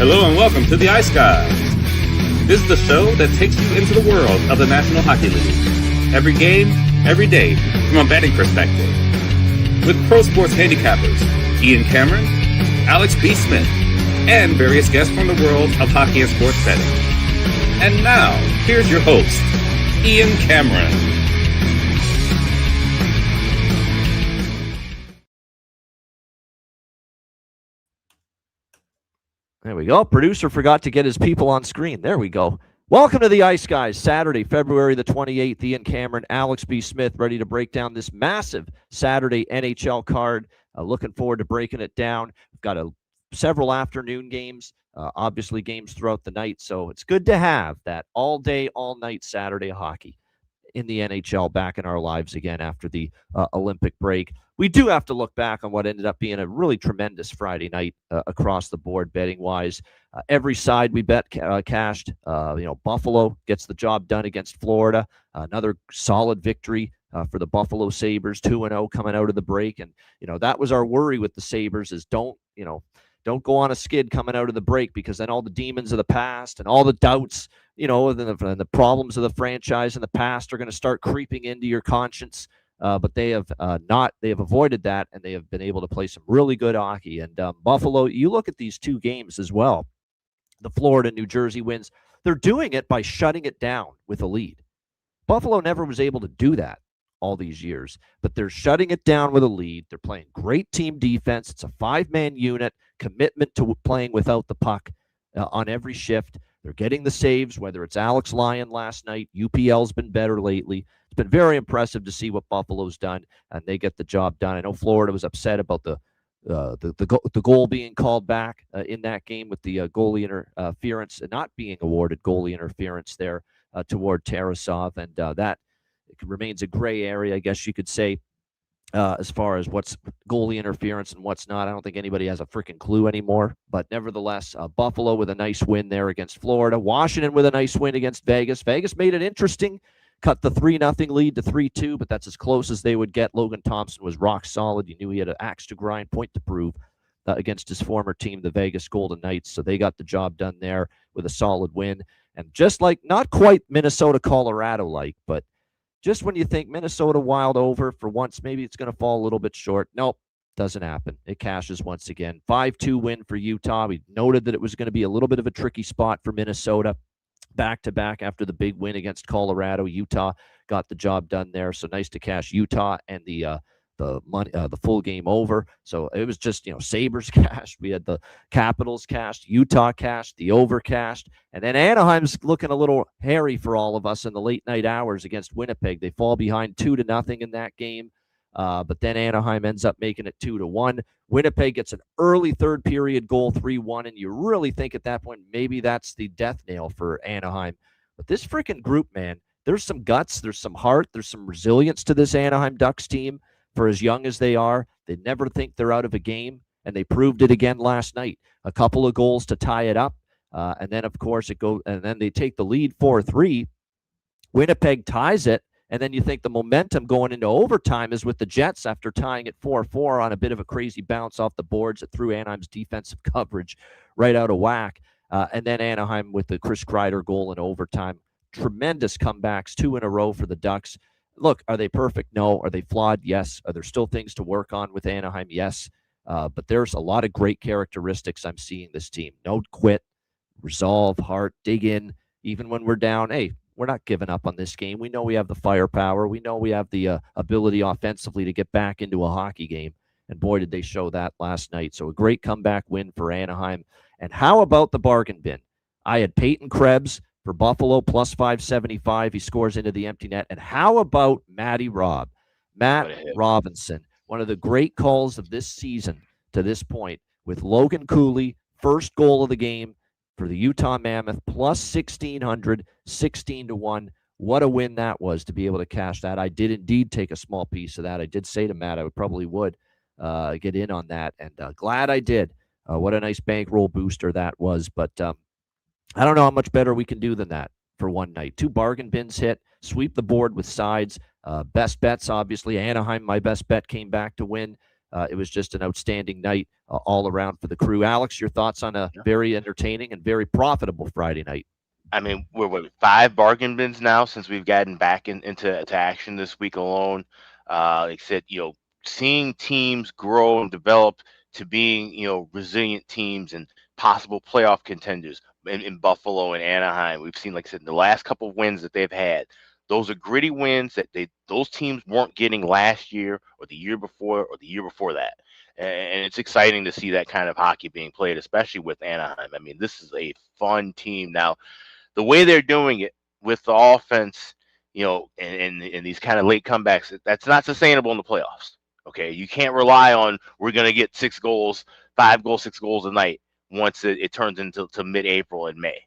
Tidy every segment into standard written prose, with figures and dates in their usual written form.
Hello and welcome to the Ice Guys. This is the show that takes you into the world of the National Hockey League. Every game, every day, from a betting perspective. With pro sports handicappers, Ian Cameron, Alex B. Smith, and various guests from the world of hockey and sports betting. And now, here's your host, Ian Cameron. There we go. Producer forgot to get his people on screen. There we go. Welcome to the Ice Guys, Saturday, February the 28th. Ian Cameron, Alex B. Smith, ready to break down this massive Saturday NHL card. Looking forward to breaking it down. We've got several afternoon games, obviously games throughout the night. So it's good to have that all day, all night Saturday hockey in the NHL back in our lives again after the Olympic break. We do have to look back on what ended up being a really tremendous Friday night across the board betting-wise. Every side we bet cashed. Buffalo gets the job done against Florida. Another solid victory for the Buffalo Sabres, 2-0 coming out of the break. And, that was our worry with the Sabres is don't go on a skid coming out of the break, because then all the demons of the past and all the doubts, and the problems of the franchise in the past are going to start creeping into your conscience. But they have avoided that, and they have been able to play some really good hockey. And Buffalo, you look at these two games as well, the Florida, New Jersey wins, they're doing it by shutting it down with a lead. Buffalo never was able to do that all these years, but they're shutting it down with a lead. They're playing great team defense. It's a 5-man unit, commitment to playing without the puck on every shift. They're getting the saves, whether it's Alex Lyon last night. UPL's been better lately. It's been very impressive to see what Buffalo's done, and they get the job done. I know Florida was upset about the goal being called back in that game with the goalie interference and not being awarded goalie interference there toward Tarasov, and that remains a gray area, I guess you could say, as far as what's goalie interference and what's not. I don't think anybody has a freaking clue anymore. But nevertheless, Buffalo with a nice win there against Florida. Washington with a nice win against Vegas. Vegas made it interesting. Cut the 3-0 lead to 3-2, but that's as close as they would get. Logan Thompson was rock solid. You knew he had an axe to grind, point to prove against his former team, the Vegas Golden Knights. So they got the job done there with a solid win. And just like, not quite Minnesota, Colorado-like, but just when you think Minnesota Wild over for once, maybe it's going to fall a little bit short. Nope, doesn't happen. It cashes once again. 5-2 win for Utah. We noted that it was going to be a little bit of a tricky spot for Minnesota. Back-to-back after the big win against Colorado. Utah got the job done there. So nice to cash Utah and the money, the full game over. So it was just, Sabres cashed. We had the Capitals cashed, Utah cashed, the over cashed. And then Anaheim's looking a little hairy for all of us in the late night hours against Winnipeg. They fall behind 2-0 in that game. But then Anaheim ends up making it 2-1. Winnipeg gets an early third period goal, 3-1, and you really think at that point maybe that's the death nail for Anaheim. But this freaking group, man, there's some guts, there's some heart, there's some resilience to this Anaheim Ducks team. For as young as they are, they never think they're out of a game, and they proved it again last night. A couple of goals to tie it up, and then of course and then they take the lead 4-3. Winnipeg ties it. And then you think the momentum going into overtime is with the Jets after tying it 4-4 on a bit of a crazy bounce off the boards that threw Anaheim's defensive coverage right out of whack. And then Anaheim with the Chris Kreider goal in overtime. Tremendous comebacks, 2 in a row for the Ducks. Look, are they perfect? No. Are they flawed? Yes. Are there still things to work on with Anaheim? Yes. But there's a lot of great characteristics I'm seeing this team. No quit, resolve, heart, dig in, even when we're down. Hey, we're not giving up on this game. We know we have the firepower. We know we have the ability offensively to get back into a hockey game. And boy, did they show that last night. So a great comeback win for Anaheim. And how about the bargain bin? I had Peyton Krebs for Buffalo plus 575. He scores into the empty net. And how about Matt Robinson, one of the great calls of this season to this point, with Logan Cooley, first goal of the game for the Utah Mammoth, plus 1,600, 16-1. What a win that was to be able to cash that. I did indeed take a small piece of that. I did say to Matt I probably would get in on that, and glad I did. What a nice bankroll booster that was. But I don't know how much better we can do than that for one night. 2 bargain bins hit, sweep the board with sides. Best bets, obviously. Anaheim, my best bet, came back to win. It was just an outstanding night all around for the crew. Alex, your thoughts on a very entertaining and very profitable Friday night? I mean, we're 5 bargain bins now since we've gotten back into action this week alone. Like I said, seeing teams grow and develop to being, resilient teams and possible playoff contenders in Buffalo and Anaheim. We've seen, like I said, in the last couple of wins that they've had, those are gritty wins that those teams weren't getting last year or the year before or the year before that. And it's exciting to see that kind of hockey being played, especially with Anaheim. I mean, this is a fun team now. The way they're doing it with the offense, and these kind of late comebacks, that's not sustainable in the playoffs. Okay, you can't rely on we're going to get 6 goals, 5 goals, 6 goals a night once it turns into mid-April and May.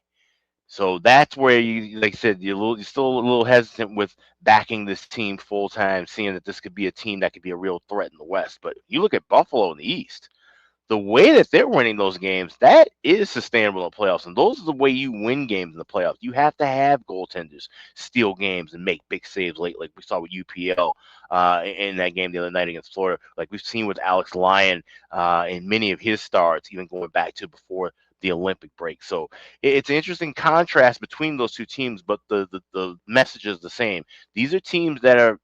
So that's where you, like I said, you're still a little hesitant with backing this team full time, seeing that this could be a team that could be a real threat in the West. But you look at Buffalo in the East, the way that they're winning those games, that is sustainable in the playoffs. And those are the way you win games in the playoffs. You have to have goaltenders steal games and make big saves late, like we saw with UPL in that game the other night against Florida, like we've seen with Alex Lyon in many of his starts, even going back to before the Olympic break. So it's an interesting contrast between those two teams, but the message is the same. These are teams that are,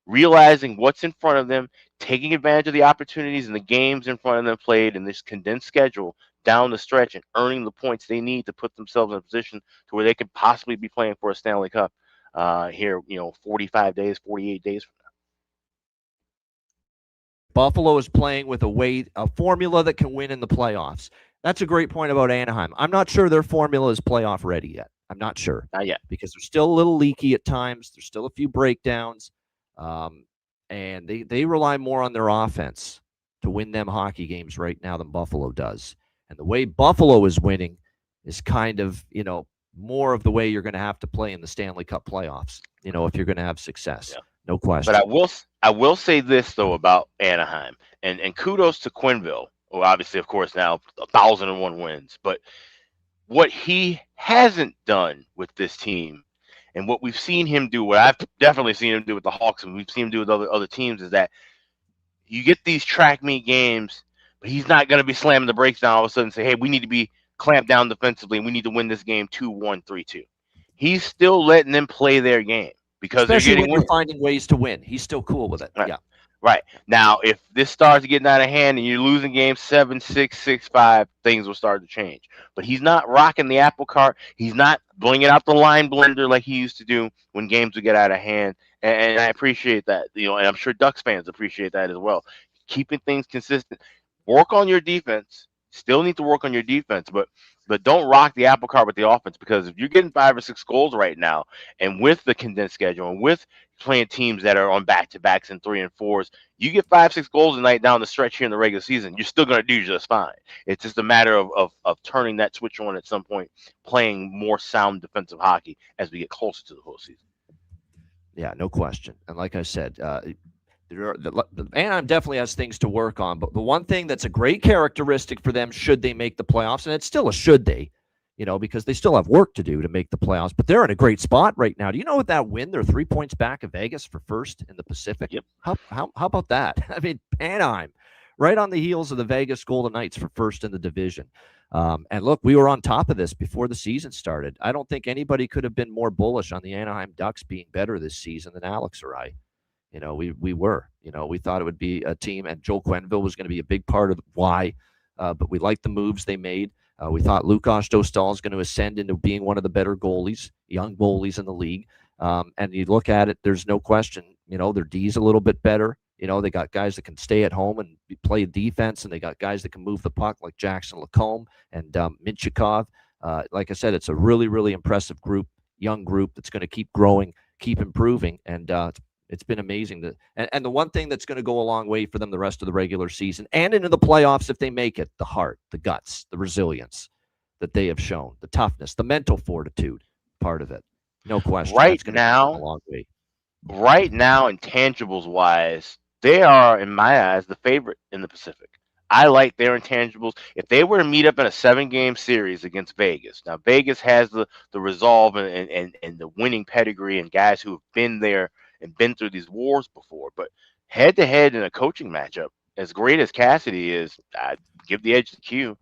realizing what's in front of them, taking advantage of the opportunities and the games in front of them played in this condensed schedule down the stretch and earning the points they need to put themselves in a position to where they could possibly be playing for a Stanley Cup here, 45 days, 48 days from now. Buffalo is playing with a formula that can win in the playoffs. That's a great point about Anaheim. I'm not sure their formula is playoff ready yet. I'm not sure. Not yet. Because they're still a little leaky at times. There's still a few breakdowns. And they rely more on their offense to win them hockey games right now than Buffalo does. And the way Buffalo is winning is kind of, more of the way you're going to have to play in the Stanley Cup playoffs, if you're going to have success. Yeah. No question. But I will say this, though, about Anaheim. And kudos to Quenneville. Well, obviously, of course, now 1,001 wins. But what he hasn't done with this team, and what we've seen him do, what I've definitely seen him do with the Hawks, and we've seen him do with other teams, is that you get these track meet games, but he's not going to be slamming the brakes down all of a sudden and say, hey, we need to be clamped down defensively, and we need to win this game 2-1, 3-2. He's still letting them play their game because especially they're when you're finding ways to win. He's still cool with it. Right. Yeah. Right. Now, if this starts getting out of hand and you're losing games 7-6, 6-5, things will start to change. But he's not rocking the apple cart. He's not bringing out the line blender like he used to do when games would get out of hand. And I appreciate that, and I'm sure Ducks fans appreciate that as well. Keeping things consistent. Work on your defense. Still need to work on your defense, but don't rock the apple cart with the offense, because if you're getting 5 or 6 goals right now, and with the condensed schedule and with playing teams that are on back-to-backs and 3 and 4s, you get 5-6 goals a night down the stretch here in the regular season, you're still going to do just fine. It's just a matter of turning that switch on at some point, playing more sound defensive hockey as we get closer to the postseason. Yeah, no question. And like I said, Anaheim definitely has things to work on, but the one thing that's a great characteristic for them should they make the playoffs, and it's still a should they, because they still have work to do to make the playoffs, but they're in a great spot right now. Do you know with that win, they're 3 points back of Vegas for first in the Pacific? Yep. How about that? I mean, Anaheim, right on the heels of the Vegas Golden Knights for first in the division. And look, we were on top of this before the season started. I don't think anybody could have been more bullish on the Anaheim Ducks being better this season than Alex or I. We were, we thought it would be a team, and Joel Quenneville was going to be a big part of why, but we liked the moves they made. We thought Lukas Dostal is going to ascend into being one of the better goalies, young goalies in the league. And you look at it, there's no question, their D's a little bit better. They got guys that can stay at home and play defense, and they got guys that can move the puck like Jackson Lacombe and Minchikov. Like I said, it's a really, really impressive group, young group that's going to keep growing, keep improving, and it's been amazing. And the one thing that's going to go a long way for them the rest of the regular season and into the playoffs if they make it, the heart, the guts, the resilience that they have shown, the toughness, the mental fortitude part of it. No question. Right now, a long way. Right now, intangibles-wise, they are, in my eyes, the favorite in the Pacific. I like their intangibles. If they were to meet up in a 7-game series against Vegas, now Vegas has the resolve and the winning pedigree and guys who have been there and been through these wars before, but head-to-head in a coaching matchup, as great as Cassidy is, I'd give the edge to Q.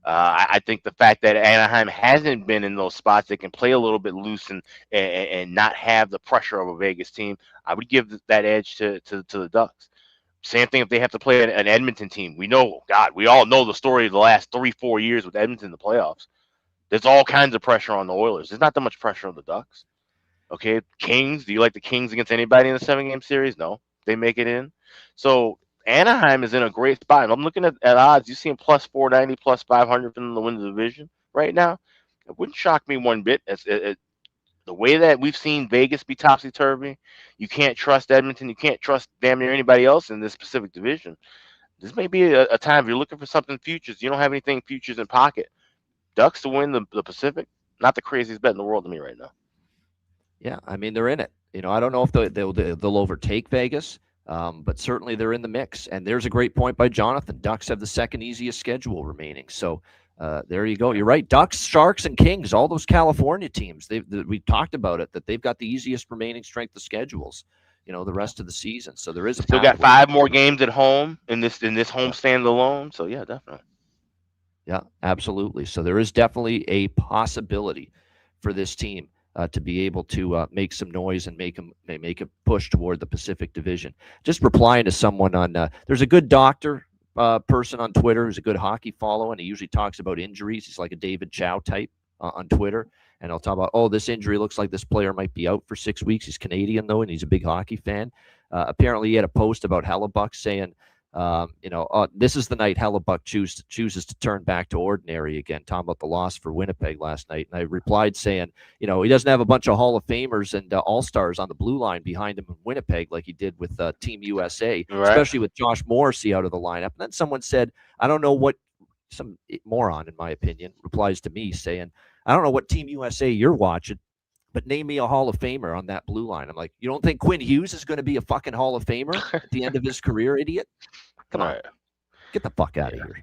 I think the fact that Anaheim hasn't been in those spots that can play a little bit loose and not have the pressure of a Vegas team, I would give that edge to the Ducks. Same thing if they have to play an Edmonton team. We all know the story of the last 3-4 years with Edmonton in the playoffs. There's all kinds of pressure on the Oilers. There's not that much pressure on the Ducks. Okay, Kings. Do you like the Kings against anybody in the 7-game series? No, they make it in. So Anaheim is in a great spot. And I'm looking at odds. You see them plus 490, plus 500 from the win of the division right now. It wouldn't shock me one bit. The way that we've seen Vegas be topsy-turvy, you can't trust Edmonton. You can't trust damn near anybody else in this specific division. This may be a time if you're looking for something futures. You don't have anything futures in pocket. Ducks to win the Pacific, not the craziest bet in the world to me right now. Yeah, I mean, they're in it. I don't know if they'll overtake Vegas, but certainly they're in the mix. And there's a great point by Jonathan. Ducks have the second easiest schedule remaining. So there you go. You're right. Ducks, Sharks, and Kings, all those California teams, we talked about it, that they've got the easiest remaining strength of schedules, the rest of the season. So there is still got 5 more games at home in this homestand alone. So, yeah, definitely. Yeah, absolutely. So there is definitely a possibility for this team to be able to make some noise and make a push toward the Pacific Division. Just replying to someone on there's a good doctor person on Twitter who's a good hockey follow, and he usually talks about injuries. He's like a David Chow type on Twitter, and he'll talk about, this injury looks like this player might be out for 6 weeks. He's Canadian, though, and he's a big hockey fan. Apparently, he had a post about Hellebuck saying, this is the night Hellebuck chooses to turn back to ordinary again, talking about the loss for Winnipeg last night. And I replied saying, he doesn't have a bunch of Hall of Famers and All-Stars on the blue line behind him in Winnipeg like he did with Team USA, right, especially with Josh Morrissey out of the lineup. And then someone said, I don't know what, some moron, in my opinion, replies to me saying, I don't know what Team USA you're watching, but name me a Hall of Famer on that blue line. I'm like, you don't think Quinn Hughes is going to be a fucking Hall of Famer at the end of his career, idiot? Come on. Get the fuck out of here.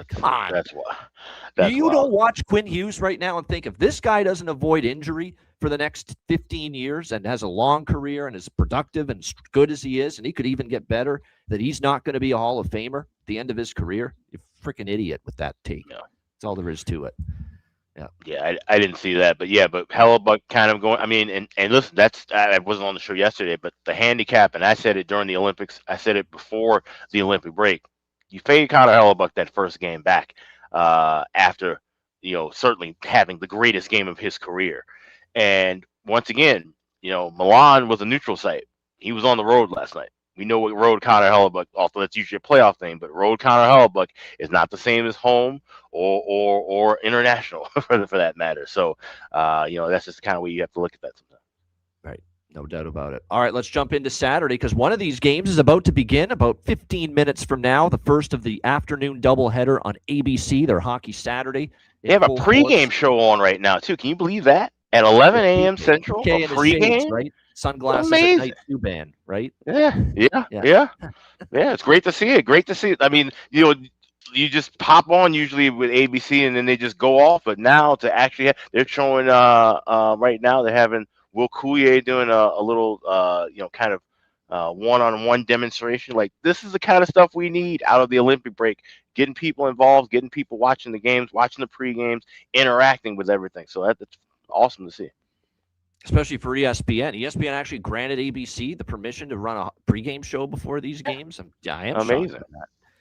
Come on. That's why. You don't watch Quinn Hughes right now and think, if this guy doesn't avoid injury for the next 15 years and has a long career and is productive and good as he is, and he could even get better, that he's not going to be a Hall of Famer at the end of his career? You're a freaking idiot with that take. Yeah. That's all there is to it. Yeah, I didn't see that, but Hellebuck kind of going. I mean, and listen, I wasn't on the show yesterday, but the handicap, and I said it during the Olympics, I said it before the Olympic break. You fade Connor Hellebuck that first game back after certainly having the greatest game of his career, and once again, Milan was a neutral site. He was on the road last night. We know what road Connor Hellebuck, although that's usually a playoff thing, but road Connor Hellebuck is not the same as home or international for that matter. So, that's just the kind of way you have to look at that sometimes. Right. No doubt about it. All right, let's jump into Saturday, because one of these games is about to begin about 15 minutes from now, the first of the afternoon doubleheader on ABC, their Hockey Saturday. They have a pregame show on right now, too. Can you believe that? At 11 a.m. Central, a pregame? Right? Sunglasses at night, too, band, right? Yeah. It's great to see it. Great to see it. I mean, you just pop on usually with ABC and then they just go off. But now to actually they're showing right now they're having Will Coulier doing a little kind of one-on-one demonstration. Like, this is the kind of stuff we need out of the Olympic break. Getting people involved, getting people watching the games, watching the pre-games, interacting with everything. So that's awesome to see. Especially for ESPN. ESPN actually granted ABC the permission to run a pregame show before these games. I am amazing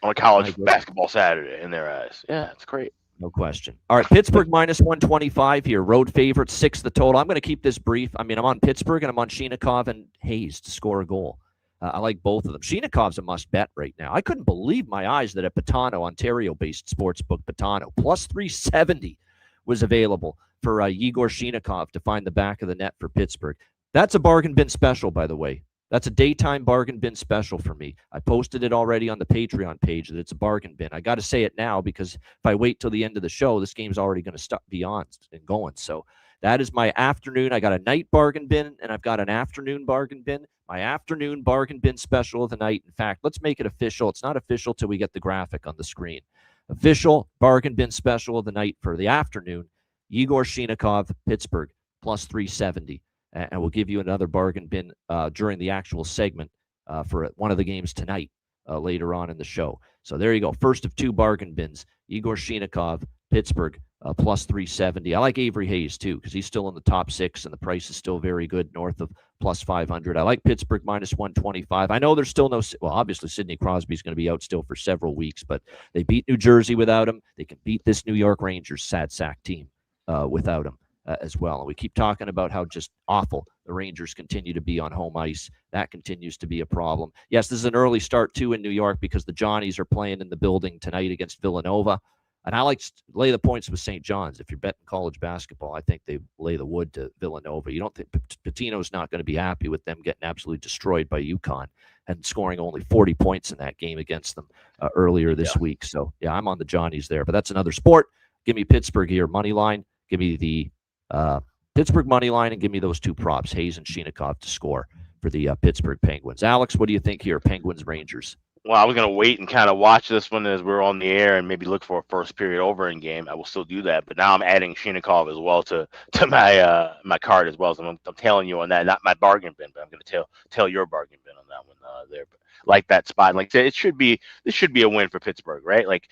on a college basketball Saturday in their eyes. Yeah, it's great. No question. All right, Pittsburgh minus 125 here. Road favorite, 6 the total. I'm going to keep this brief. I mean, I'm on Pittsburgh and I'm on Shinikov and Hayes to score a goal. I like both of them. Shinikov's a must bet right now. I couldn't believe my eyes that at Patano, Ontario-based sportsbook Patano, plus 370 was available for Yegor Shinikov to find the back of the net for Pittsburgh. That's a bargain bin special, by the way. That's a daytime bargain bin special for me. I posted it already on the Patreon page that it's a bargain bin. I got to say it now, because if I wait till the end of the show, this game's already going to be on and going. So that is my afternoon. I got a night bargain bin and I've got an afternoon bargain bin. My afternoon bargain bin special of the night. In fact, let's make it official. It's not official till we get the graphic on the screen. Official bargain bin special of the night for the afternoon. Yegor Shinikov, Pittsburgh, plus 370. And we'll give you another bargain bin during the actual segment for one of the games tonight later on in the show. So there you go. First of two bargain bins. Igor Shinikov, Pittsburgh, plus 370. I like Avery Hayes, too, because he's still in the top 6, and the price is still very good, north of plus 500. I like Pittsburgh minus 125. I know there's still no, well, obviously Sidney Crosby's going to be out still for several weeks, but they beat New Jersey without him. They can beat this New York Rangers sad sack team without him as well. And we keep talking about how just awful the Rangers continue to be on home ice. That continues to be a problem. Yes, this is an early start, too, in New York because the Johnnies are playing in the building tonight against Villanova. And I like to lay the points with St. John's. If you're betting college basketball, I think they lay the wood to Villanova. You don't think Pitino's not going to be happy with them getting absolutely destroyed by UConn and scoring only 40 points in that game against them earlier this week. So, yeah, I'm on the Johnnies there. But that's another sport. Give me Pittsburgh here, money line. Give me the Pittsburgh money line and give me those two props, Hayes and Shinikov, to score for the Pittsburgh Penguins. Alex, what do you think here, Penguins Rangers? Well, I was going to wait and kind of watch this one as we're on the air and maybe look for a first period over in game. I will still do that, but now I'm adding Shinikov as well to my my card as well. So I'm telling you on that, not my bargain bin, but I'm going to tell your bargain bin on that one there. But like that spot, like I said, this should be a win for Pittsburgh, right? Like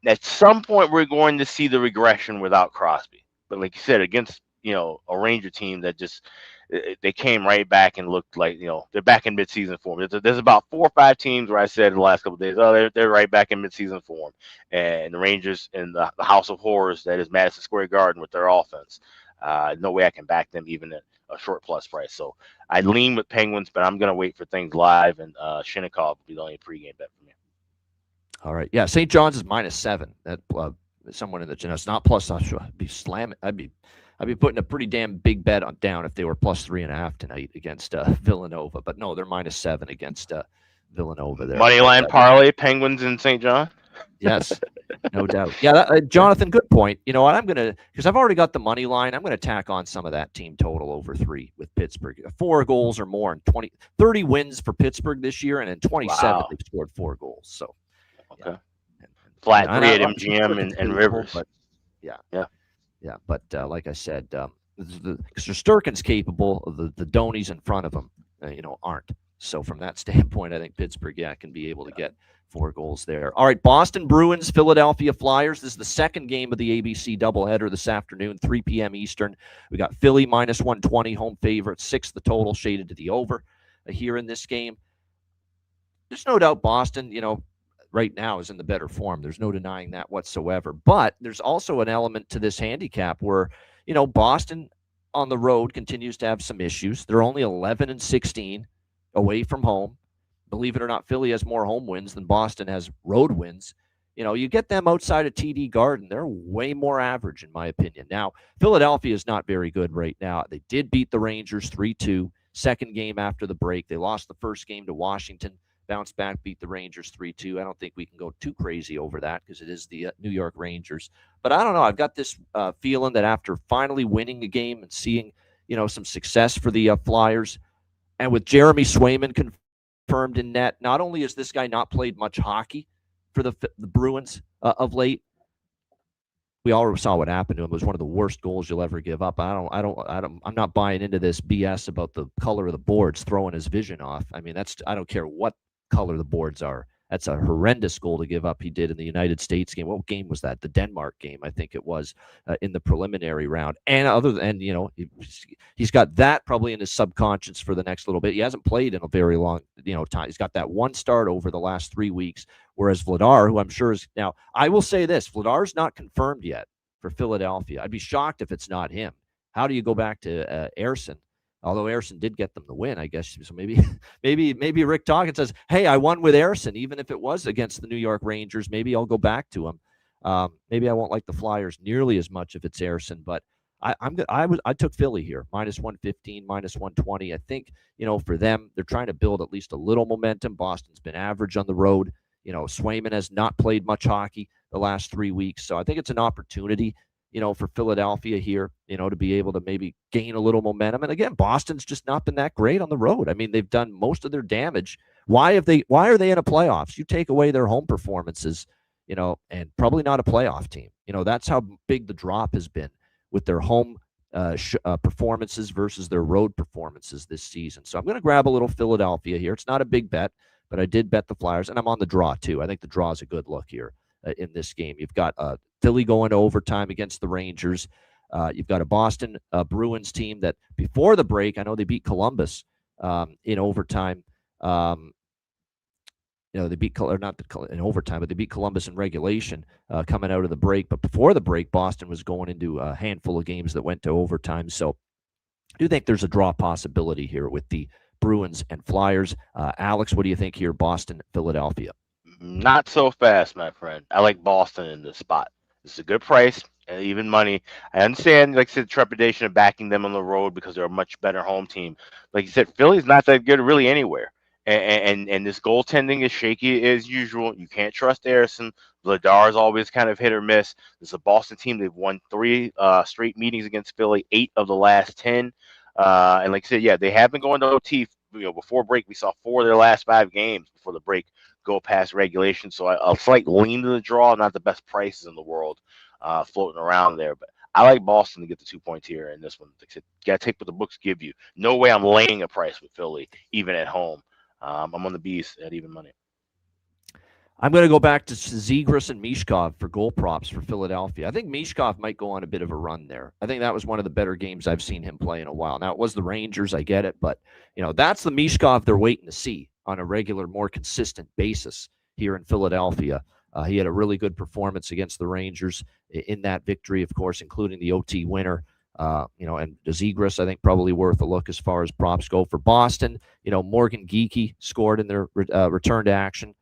at some point we're going to see the regression without Crosby, but like you said, against a Ranger team that just they came right back and looked like they're back in midseason form. There's about 4 or 5 teams where I said in the last couple of days, they're right back in midseason form, and the Rangers in the house of horrors that is Madison Square Garden with their offense. No way I can back them even at a short plus price. So I lean with Penguins, but I'm gonna wait for things live, and Shinikov will be the only pregame bet for me. All right, yeah, St. John's is -7. That someone in the it's not plus. I'd be slamming. I'd be putting a pretty damn big bet on down if they were +3.5 tonight against Villanova. But no, they're -7 against Villanova there. Money line parlay, Penguins in St. John. Yes, no doubt. Yeah, Jonathan, good point. You know what? I'm going to, because I've already got the money line, I'm going to tack on some of that team total over 3 with Pittsburgh. 4 goals or more and 30 wins for Pittsburgh this year, and in 27 they've scored 4 goals. So, okay. Yeah. Flat 3 at MGM and Rivers. But, yeah. But like I said, Sturkin's capable, the Donies in front of him, aren't. So from that standpoint, I think Pittsburgh, can be able to get 4 goals there. All right, Boston Bruins, Philadelphia Flyers. This is the second game of the ABC doubleheader this afternoon, 3 p.m. Eastern. We got Philly -120, home favorite, 6 the total, shaded to the over here in this game. There's no doubt Boston, right now is in the better form. There's no denying that whatsoever. But there's also an element to this handicap where, Boston on the road continues to have some issues. They're only 11-16 away from home. Believe it or not, Philly has more home wins than Boston has road wins. You get them outside of TD Garden, they're way more average, in my opinion. Now, Philadelphia is not very good right now. They did beat the Rangers 3-2, second game after the break. They lost the first game to Washington, bounced back, beat the Rangers 3-2. I don't think we can go too crazy over that because it is the New York Rangers. But I don't know. I've got this feeling that after finally winning the game and seeing, some success for the Flyers, and with Jeremy Swayman confirmed in net, not only has this guy not played much hockey for the Bruins of late, we all saw what happened to him. It was one of the worst goals you'll ever give up. I'm not buying into this BS about the color of the boards throwing his vision off. I mean, I don't care what color the boards are. That's a horrendous goal to give up. He did in the United States game. What game was that? The Denmark game, I think it was, in the preliminary round. And he's got that probably in his subconscious for the next little bit. He hasn't played in a very long, time. He's got that one start over the last 3 weeks. Whereas Vladar, who I'm sure is now, I will say this: Vladar's not confirmed yet for Philadelphia. I'd be shocked if it's not him. How do you go back to Ersson? Although Ersson did get them the win, I guess. So maybe Rick Tocchet says, "Hey, I won with Ersson, even if it was against the New York Rangers. Maybe I'll go back to him. Maybe I won't like the Flyers nearly as much if it's Ersson, but I took Philly here, -115, -120. I think for them, they're trying to build at least a little momentum. Boston's been average on the road. Swayman has not played much hockey the last 3 weeks, so I think it's an opportunity for Philadelphia here, to be able to maybe gain a little momentum. And again, Boston's just not been that great on the road. I mean, they've done most of their damage. Why are they in a playoffs? You take away their home performances, and probably not a playoff team. That's how big the drop has been with their home performances versus their road performances this season. So I'm going to grab a little Philadelphia here. It's not a big bet, but I did bet the Flyers, and I'm on the draw too. I think the draw is a good look here in this game. You've got Philly going to overtime against the Rangers. You've got a Boston Bruins team that before the break, I know they beat Columbus in overtime. They beat in overtime, but they beat Columbus in regulation coming out of the break. But before the break, Boston was going into a handful of games that went to overtime. So I do think there's a draw possibility here with the Bruins and Flyers. Alex, what do you think here, Boston, Philadelphia? Not so fast, my friend. I like Boston in this spot. This is a good price and even money. I understand, like I said, trepidation of backing them on the road because they're a much better home team. Like you said, Philly's not that good really anywhere. And this goaltending is shaky as usual. You can't trust Harrison. Vladar is always kind of hit or miss. This is a Boston team. They've won 3 straight meetings against Philly, 8 of the last 10. And like I said, yeah, they have been going to OT. Before break, we saw 4 of their last 5 games before the break go past regulation. So a slight lean to the draw, not the best prices in the world floating around there. But I like Boston to get the 2 points here in this one. Like I said, you got to take what the books give you. No way I'm laying a price with Philly, even at home. I'm on the Bees at even money. I'm going to go back to Zegras and Mishkov for goal props for Philadelphia. I think Mishkov might go on a bit of a run there. I think that was one of the better games I've seen him play in a while. Now, it was the Rangers, I get it, but that's the Mishkov they're waiting to see on a regular, more consistent basis here in Philadelphia. He had a really good performance against the Rangers in that victory, of course, including the OT winner. And Zegras, I think, probably worth a look as far as props go. For Boston, Morgan Geekie scored in their return to action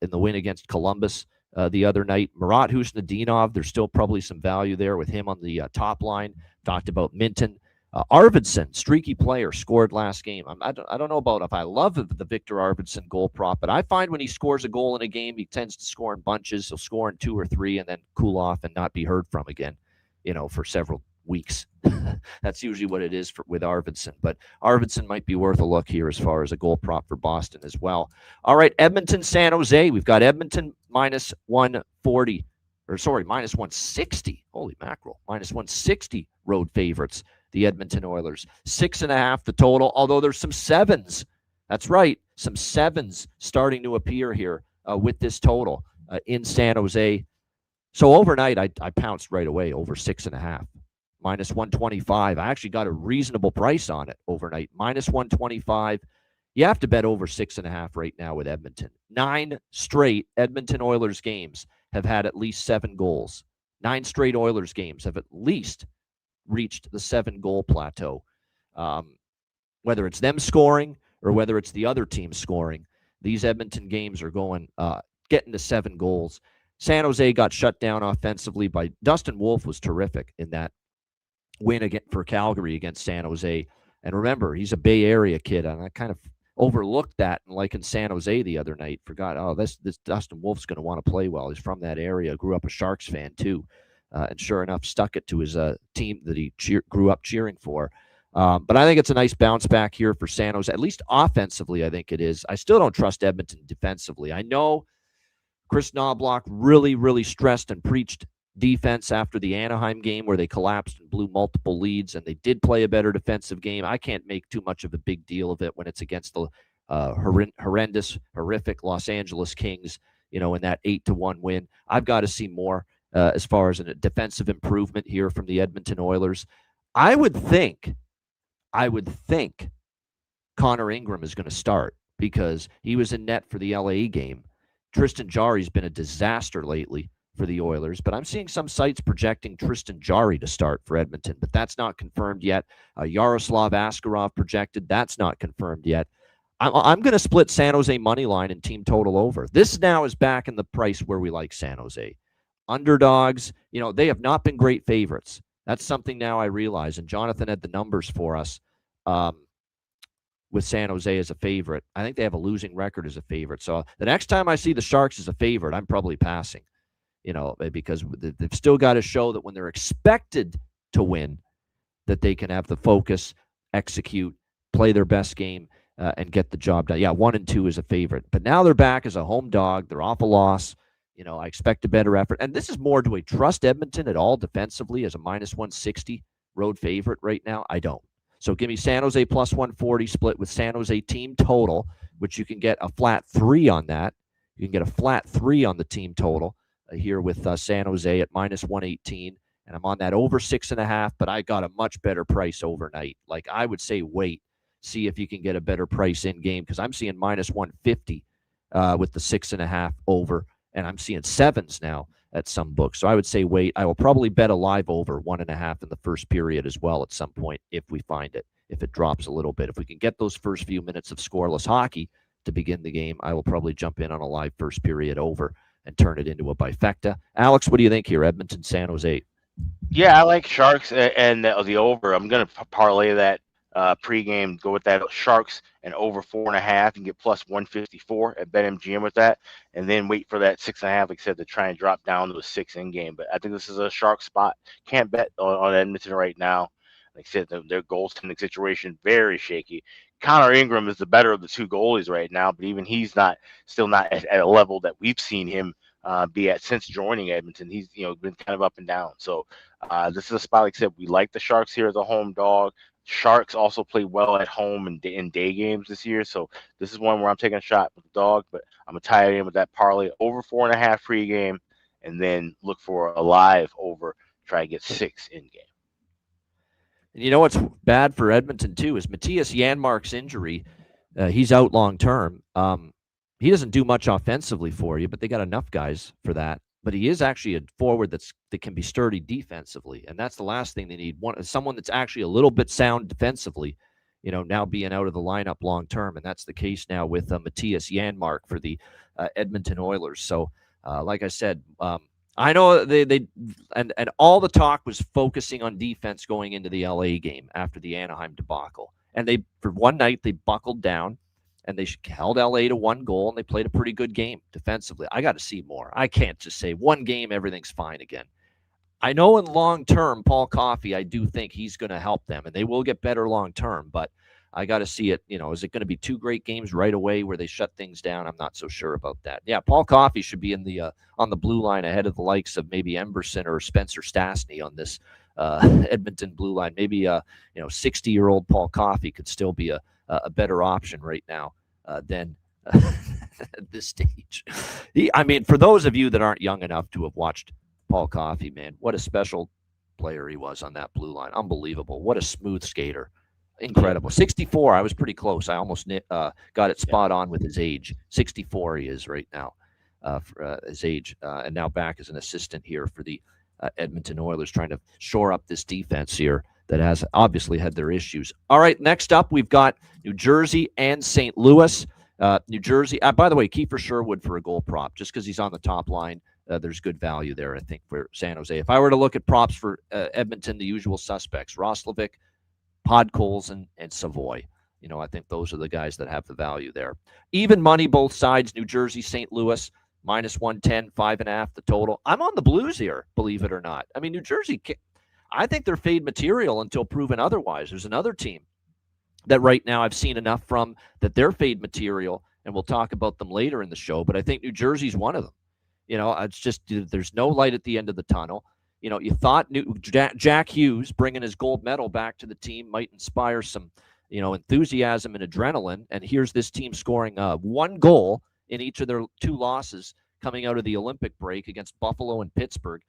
in the win against Columbus the other night. Marat Husnudinov, there's still probably some value there with him on the top line. Talked about Minton. Arvidsson, streaky player, scored last game. I don't know about if I love the Victor Arvidsson goal prop, but I find when he scores a goal in a game, he tends to score in bunches. He'll score in 2 or 3 and then cool off and not be heard from again, for several weeks. That's usually what it is with Arvidsson. But Arvidsson might be worth a look here as far as a goal prop for Boston as well. All right, Edmonton, San Jose. We've got Edmonton minus 140. Minus 160. Holy mackerel. Minus 160 road favorites. The Edmonton Oilers. 6.5 the total, although there's some 7s. That's right. Some 7s starting to appear here with this total in San Jose. So overnight, I pounced right away over 6.5. Minus 125. I actually got a reasonable price on it overnight. Minus 125. You have to bet over 6.5 right now with Edmonton. 9 straight Edmonton Oilers games have had at least 7 goals. 9 straight Oilers games have at least reached the 7-goal plateau. Whether it's them scoring or whether it's the other team scoring, these Edmonton games are getting to 7 goals. San Jose got shut down offensively by Dustin Wolf was terrific in that win again for Calgary against San Jose. And remember, he's a Bay Area kid, and I kind of overlooked that, like in San Jose the other night. Forgot, this Dustin Wolf's going to want to play well. He's from that area, grew up a Sharks fan too. And sure enough, stuck it to his team that he grew up cheering for. But I think it's a nice bounce back here for San Jose, at least offensively, I think it is. I still don't trust Edmonton defensively. I know Chris Knobloch really, really stressed and preached defense after the Anaheim game where they collapsed and blew multiple leads, and they did play a better defensive game. I can't make too much of a big deal of it when it's against the horrific Los Angeles Kings, in that 8-1 win. I've got to see more as far as a defensive improvement here from the Edmonton Oilers. I would think Connor Ingram is going to start because he was in net for the LA game. Tristan Jarry's been a disaster lately for the Oilers, but I'm seeing some sites projecting Tristan Jarry to start for Edmonton, but that's not confirmed yet. Yaroslav Askarov projected. That's not confirmed yet. I'm going to split San Jose money line and team total over. This now is back in the price where we like San Jose. Underdogs, they have not been great favorites. That's something now I realize, and Jonathan had the numbers for us with San Jose as a favorite. I think they have a losing record as a favorite. So the next time I see the Sharks as a favorite, I'm probably passing. Because they've still got to show that when they're expected to win, that they can have the focus, execute, play their best game, and get the job done. Yeah, 1 and 2 is a favorite. But now they're back as a home dog. They're off a loss. I expect a better effort. And this is more, do I trust Edmonton at all defensively as a minus 160 road favorite right now? I don't. So give me San Jose plus 140 split with San Jose team total which you can get a flat 3 on that. You can get a flat 3 on the team total here with San Jose at -118. And I'm on that over 6.5, but I got a much better price overnight. Like, I would say wait, see if you can get a better price in game, because I'm seeing -150 with the 6.5 over, and I'm seeing 7s now at some books. So I would say wait. I will probably bet a live over 1.5 in the first period as well at some point if we find it, if it drops a little bit. If we can get those first few minutes of scoreless hockey to begin the game, I will probably jump in on a live first period over and turn it into a bifecta. Alex, what do you think here? Edmonton, San Jose. Yeah, I like Sharks and the over. I'm going to parlay that pregame, go with that Sharks and over 4.5 and get plus 154 at BetMGM with that, and then wait for that 6.5, like I said, to try and drop down to a 6 in game. But I think this is a Shark spot. Can't bet on Edmonton right now. Like I said, their goaltending situation very shaky. Connor Ingram is the better of the two goalies right now, but even he's still not at a level that we've seen him be at since joining Edmonton. He's been kind of up and down. So this is a spot, like I said, we like the Sharks here as a home dog. Sharks also play well at home in day games this year. So this is one where I'm taking a shot with the dog, but I'm going to tie it in with that parlay over 4.5 pregame, and then look for a live over, try to get 6 in game. And you know what's bad for Edmonton, too, is Matthias Janmark's injury. He's out long term. He doesn't do much offensively for you, but they got enough guys for that. But he is actually a forward that can be sturdy defensively, and that's the last thing they need. Someone that's actually a little bit sound defensively, now being out of the lineup long term, and that's the case now with Matthias Janmark for the Edmonton Oilers. So, like I said, I know they all the talk was focusing on defense going into the LA game after the Anaheim debacle, and for one night they buckled down. And they held LA to 1 goal, and they played a pretty good game defensively. I got to see more. I can't just say one game, everything's fine again. I know in long term, Paul Coffey, I do think he's going to help them, and they will get better long term. But I got to see it. Is it going to be 2 great games right away where they shut things down? I'm not so sure about that. Yeah, Paul Coffey should be in the on the blue line ahead of the likes of maybe Emberson or Spencer Stastny on this Edmonton blue line. Maybe 60-year-old Paul Coffey could still be a better option right now than at this stage. For those of you that aren't young enough to have watched Paul Coffey, man, what a special player he was on that blue line. Unbelievable. What a smooth skater. Incredible. 64. I was pretty close. I almost got it spot on with his age. 64 he is right now for his age. And now back as an assistant here for the Edmonton Oilers, trying to shore up this defense here that has obviously had their issues. All right, next up, we've got New Jersey and St. Louis. New Jersey, by the way, Kiefer Sherwood for a goal prop, just because he's on the top line. There's good value there, I think, for San Jose. If I were to look at props for Edmonton, the usual suspects, Roslovic, Podkolzin, and Savoy. I think those are the guys that have the value there. Even money both sides, New Jersey, St. Louis, -110, 5.5 the total. I'm on the Blues here, believe it or not. New Jersey, I think they're fade material until proven otherwise. There's another team that right now I've seen enough from that they're fade material, and we'll talk about them later in the show, but I think New Jersey's one of them. It's just there's no light at the end of the tunnel. You thought Jack Hughes bringing his gold medal back to the team might inspire some, enthusiasm and adrenaline, and here's this team scoring 1 goal in each of their 2 losses coming out of the Olympic break against Buffalo and Pittsburgh.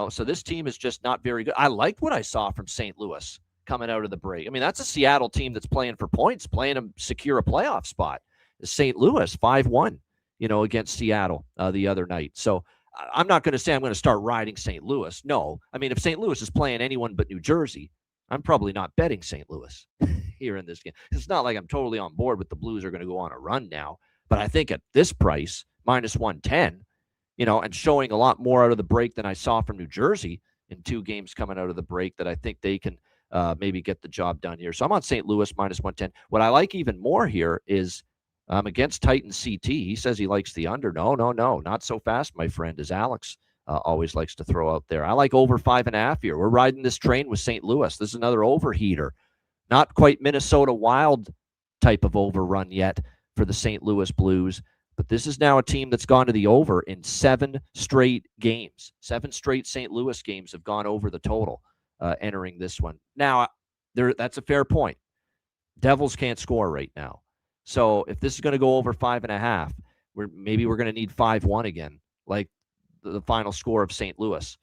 So this team is just not very good. I liked what I saw from St. Louis coming out of the break. That's a Seattle team that's playing for points, playing to secure a playoff spot. St. Louis, 5-1, against Seattle the other night. So I'm not going to say I'm going to start riding St. Louis. No. If St. Louis is playing anyone but New Jersey, I'm probably not betting St. Louis here in this game. It's not like I'm totally on board with the Blues are going to go on a run now. But I think at this price, -110, and showing a lot more out of the break than I saw from New Jersey in 2 games coming out of the break, that I think they can maybe get the job done here. So I'm on St. Louis -110. What I like even more here is against Titan CT. He says he likes the under. No, not so fast, my friend, as Alex always likes to throw out there. I like over 5.5 here. We're riding this train with St. Louis. This is another overheater. Not quite Minnesota Wild type of overrun yet for the St. Louis Blues. But this is now a team that's gone to the over in 7 straight games. 7 straight St. Louis games have gone over the total entering this one. Now, that's a fair point. Devils can't score right now. So if this is going to go over 5.5, maybe we're going to need 5-1 again, like the final score of St. Louis,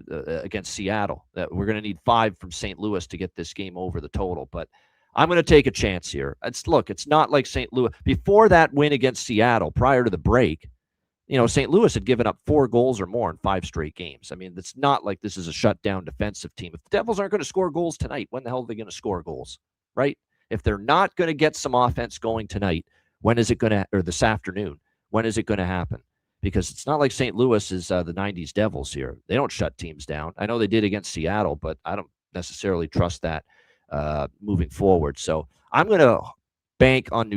against Seattle. That we're going to need 5 from St. Louis to get this game over the total. But I'm going to take a chance here. It's not like St. Louis before that win against Seattle prior to the break. St. Louis had given up 4 goals or more in 5 straight games. I mean, it's not like this is a shutdown defensive team. If the Devils aren't going to score goals tonight, when the hell are they going to score goals, right? If they're not going to get some offense going tonight, when is it going to, or this afternoon, when is it going to happen? Because it's not like St. Louis is the 90s Devils here. They don't shut teams down. I know they did against Seattle, but I don't necessarily trust that moving forward. So I'm going to bank on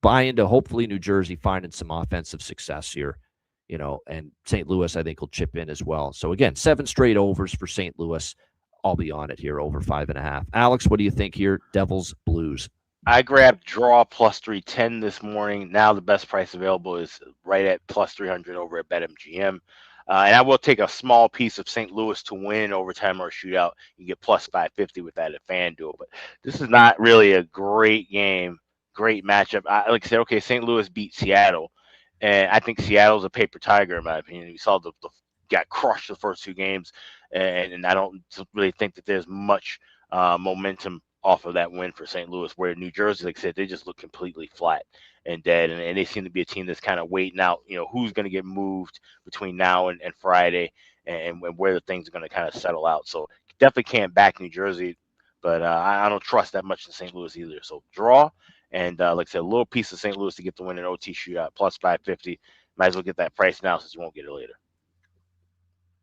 buy into hopefully New Jersey finding some offensive success here. And St. Louis, I think, will chip in as well. So, again, 7 straight overs for St. Louis. I'll be on it here, over 5.5. Alex, what do you think here? Devils, Blues. I grabbed draw plus 310 this morning. Now the best price available is right at plus 300 over at BetMGM. And I will take a small piece of St. Louis to win overtime or shootout. You get plus 550 with that at FanDuel. But this is not really a great game, great matchup. Like I said, okay, St. Louis beat Seattle. And I think Seattle's a paper tiger, in my opinion. You saw the got crushed the first 2 games, and I don't really think that there's much momentum off of that win for St. Louis, where New Jersey, like I said, they just look completely flat and dead, and they seem to be a team that's kind of waiting out, who's going to get moved between now and Friday, and where the things are going to kind of settle out. So definitely can't back New Jersey, but I don't trust that much in St. Louis either. So draw. And like I said, a little piece of St. Louis to get the win in OT shootout, plus 550. Might as well get that price now since you won't get it later.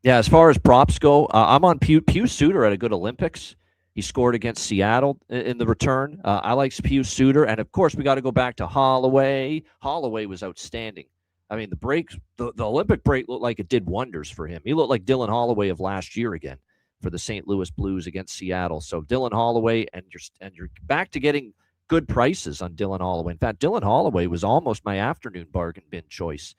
Yeah, as far as props go, I'm on Pius Suter at a good Olympics. He scored against Seattle in the return. I like Pius Suter. And, of course, we got to go back to Holloway. Holloway was outstanding. I mean, the Olympic break looked like it did wonders for him. He looked like Dylan Holloway of last year again for the St. Louis Blues against Seattle. So Dylan Holloway, and you're back to getting – good prices on Dylan Holloway. In fact, Dylan Holloway was almost my afternoon bargain bin choice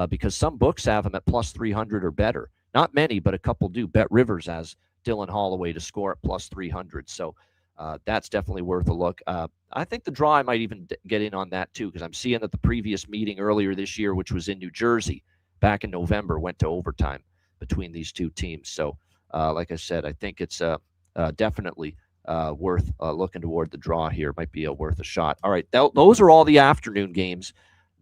because some books have him at plus 300 or better. Not many, but a couple do. Bet Rivers has Dylan Holloway to score at plus 300. So that's definitely worth a look. I think the draw, I might even get in on that too, because I'm seeing that the previous meeting earlier this year, which was in New Jersey back in November, went to overtime between these 2 teams. So like I said, I think it's definitely worth looking toward the draw here. Might be worth a shot. All right, those are all the afternoon games.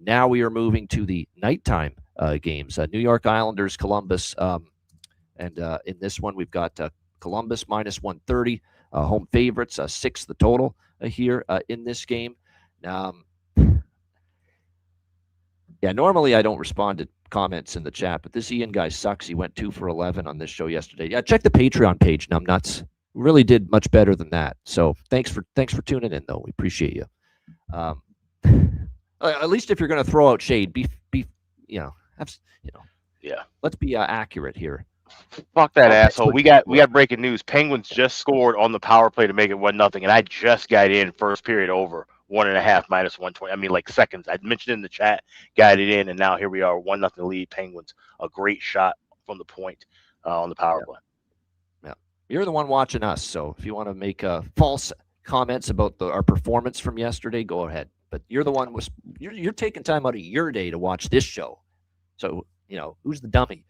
Now we are moving to the nighttime games. New York Islanders, Columbus, and in this one we've got Columbus minus 130, home favorites, 6 the total here in this game. Yeah, normally I don't respond to comments in the chat, but this Ian guy sucks. He went 2 for 11 on this show yesterday. Yeah, check the Patreon page, Numbnuts. Really did much better than that. So thanks for tuning in, though. We appreciate you. At least if you're going to throw out shade, yeah. Let's be accurate here. Fuck that asshole. We got breaking news. Penguins just scored on the power play to make it 1-0, and I just got in first period over 1.5 minus 120. I mean, like seconds. I mentioned in the chat, got it in, and now here we are, 1-0 lead. Penguins. A great shot from the point on the power play. You're the one watching us, so if you want to make false comments about our performance from yesterday, go ahead. But you're the one you're taking time out of your day to watch this show. So, who's the dummy?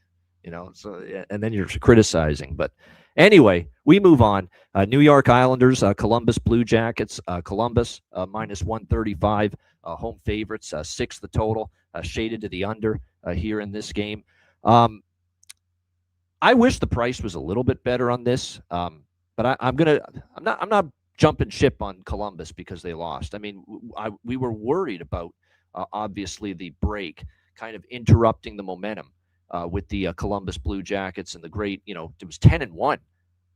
So and then you're criticizing. But anyway, we move on. New York Islanders, Columbus Blue Jackets, Columbus minus 135, home favorites, 6 the total, shaded to the under here in this game. I wish the price was a little bit better on this, but I'm not jumping ship on Columbus because they lost. I mean, we were worried about obviously the break kind of interrupting the momentum with the Columbus Blue Jackets and the great, it was 10-1,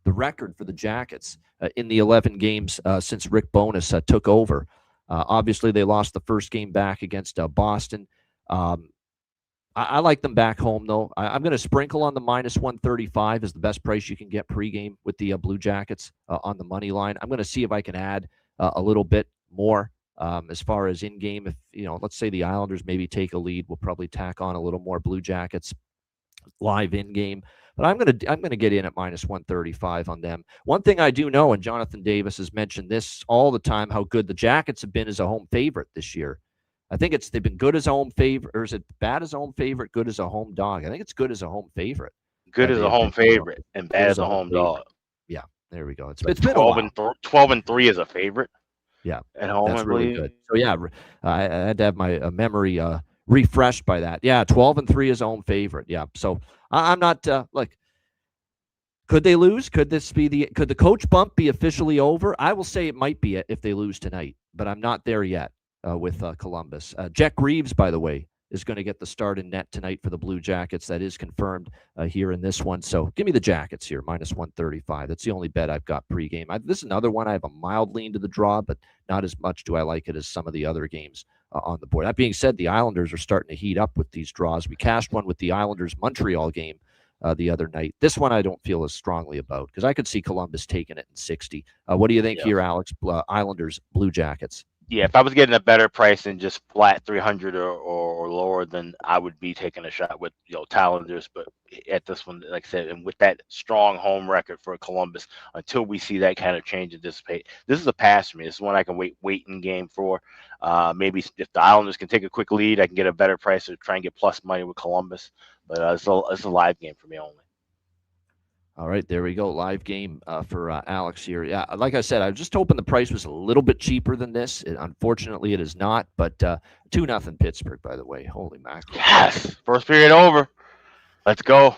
the record for the Jackets in the 11 games since Rick Bowness took over. Obviously, they lost the first game back against Boston. I like them back home, though. I'm going to sprinkle on the minus 135 as the best price you can get pregame with the Blue Jackets on the money line. I'm going to see if I can add a little bit more as far as in-game. If, let's say the Islanders maybe take a lead, we'll probably tack on a little more Blue Jackets live in-game. But I'm gonna get in at minus 135 on them. One thing I do know, and Jonathan Davis has mentioned this all the time, how good the Jackets have been as a home favorite this year. I think they've been good as a home favorite, or is it bad as a home favorite, good as a home dog? I think it's good as a home favorite. Good as They a have home been, you know, favorite and good bad as a home dog. Yeah, there we go. It's Like been a while. 12-3 as a favorite. Yeah, At home, that's I really believe. good. So yeah, I had to have my memory refreshed by that. Yeah, 12-3 is a home favorite. Yeah, so I'm not like. Could they lose? Could the coach bump be officially over? I will say it might be if they lose tonight, but I'm not there yet with Columbus. Jack Reeves, by the way, is going to get the start in net tonight for the Blue Jackets. That is confirmed here in this one. So give me the Jackets here, minus 135. That's the only bet I've got pregame. This is another one I have a mild lean to the draw, but not as much do I like it as some of the other games on the board. That being said, the Islanders are starting to heat up with these draws. We cashed one with the Islanders Montreal game the other night. This one I don't feel as strongly about because I could see Columbus taking it in 60. What do you think here, Alex? Islanders, Blue Jackets. Yeah, if I was getting a better price than just flat 300 or lower, then I would be taking a shot with Islanders. But at this one, like I said, and with that strong home record for Columbus, until we see that kind of change and dissipate, this is a pass for me. This is one I can wait in game for. Maybe if the Islanders can take a quick lead, I can get a better price to try and get plus money with Columbus. But it's a live game for me only. All right, there we go. Live game for Alex here. Yeah, like I said, I was just hoping the price was a little bit cheaper than this. Unfortunately, it is not. But 2-0 Pittsburgh, by the way. Holy mackerel! Yes, first period over. Let's go.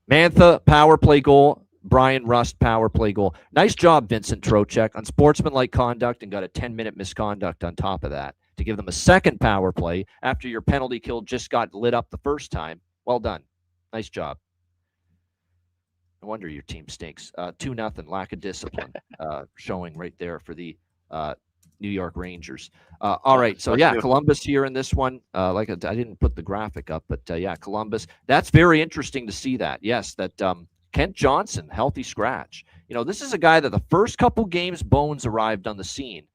Mantha power play goal. Brian Rust power play goal. Nice job, Vincent Trocheck, on sportsmanlike conduct and got a 10-minute misconduct on top of that to give them a second power play after your penalty kill just got lit up the first time. Well done. Nice job. No wonder your team stinks. 2-0, lack of discipline showing right there for the New York Rangers. All right, so yeah, Columbus here in this one. I didn't put the graphic up, but yeah, Columbus. That's very interesting to see that. Yes, that Kent Johnson, healthy scratch. This is a guy that the first couple games Bones arrived on the scene.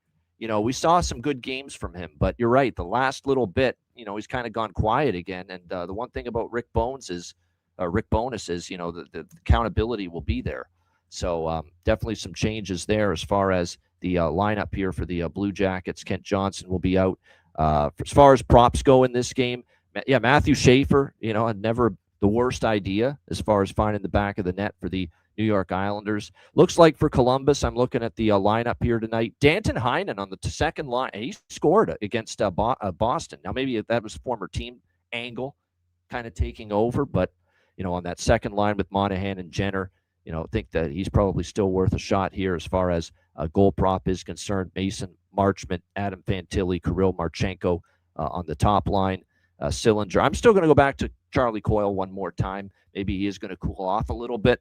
We saw some good games from him, but you're right. The last little bit, he's kind of gone quiet again. And the one thing about Rick Bonus is, the accountability will be there. So definitely some changes there as far as the lineup here for the Blue Jackets. Kent Johnson will be out. As far as props go in this game, yeah, Matthew Schaefer, never the worst idea as far as finding the back of the net for the New York Islanders. Looks like for Columbus, I'm looking at the lineup here tonight. Danton Heinen on the second line. He scored against Boston. Now, maybe that was former team angle kind of taking over, but on that second line with Monahan and Jenner, think that he's probably still worth a shot here as far as a goal prop is concerned. Mason Marchment, Adam Fantilli, Kirill Marchenko on the top line. Sillinger. I'm still going to go back to Charlie Coyle one more time. Maybe he is going to cool off a little bit,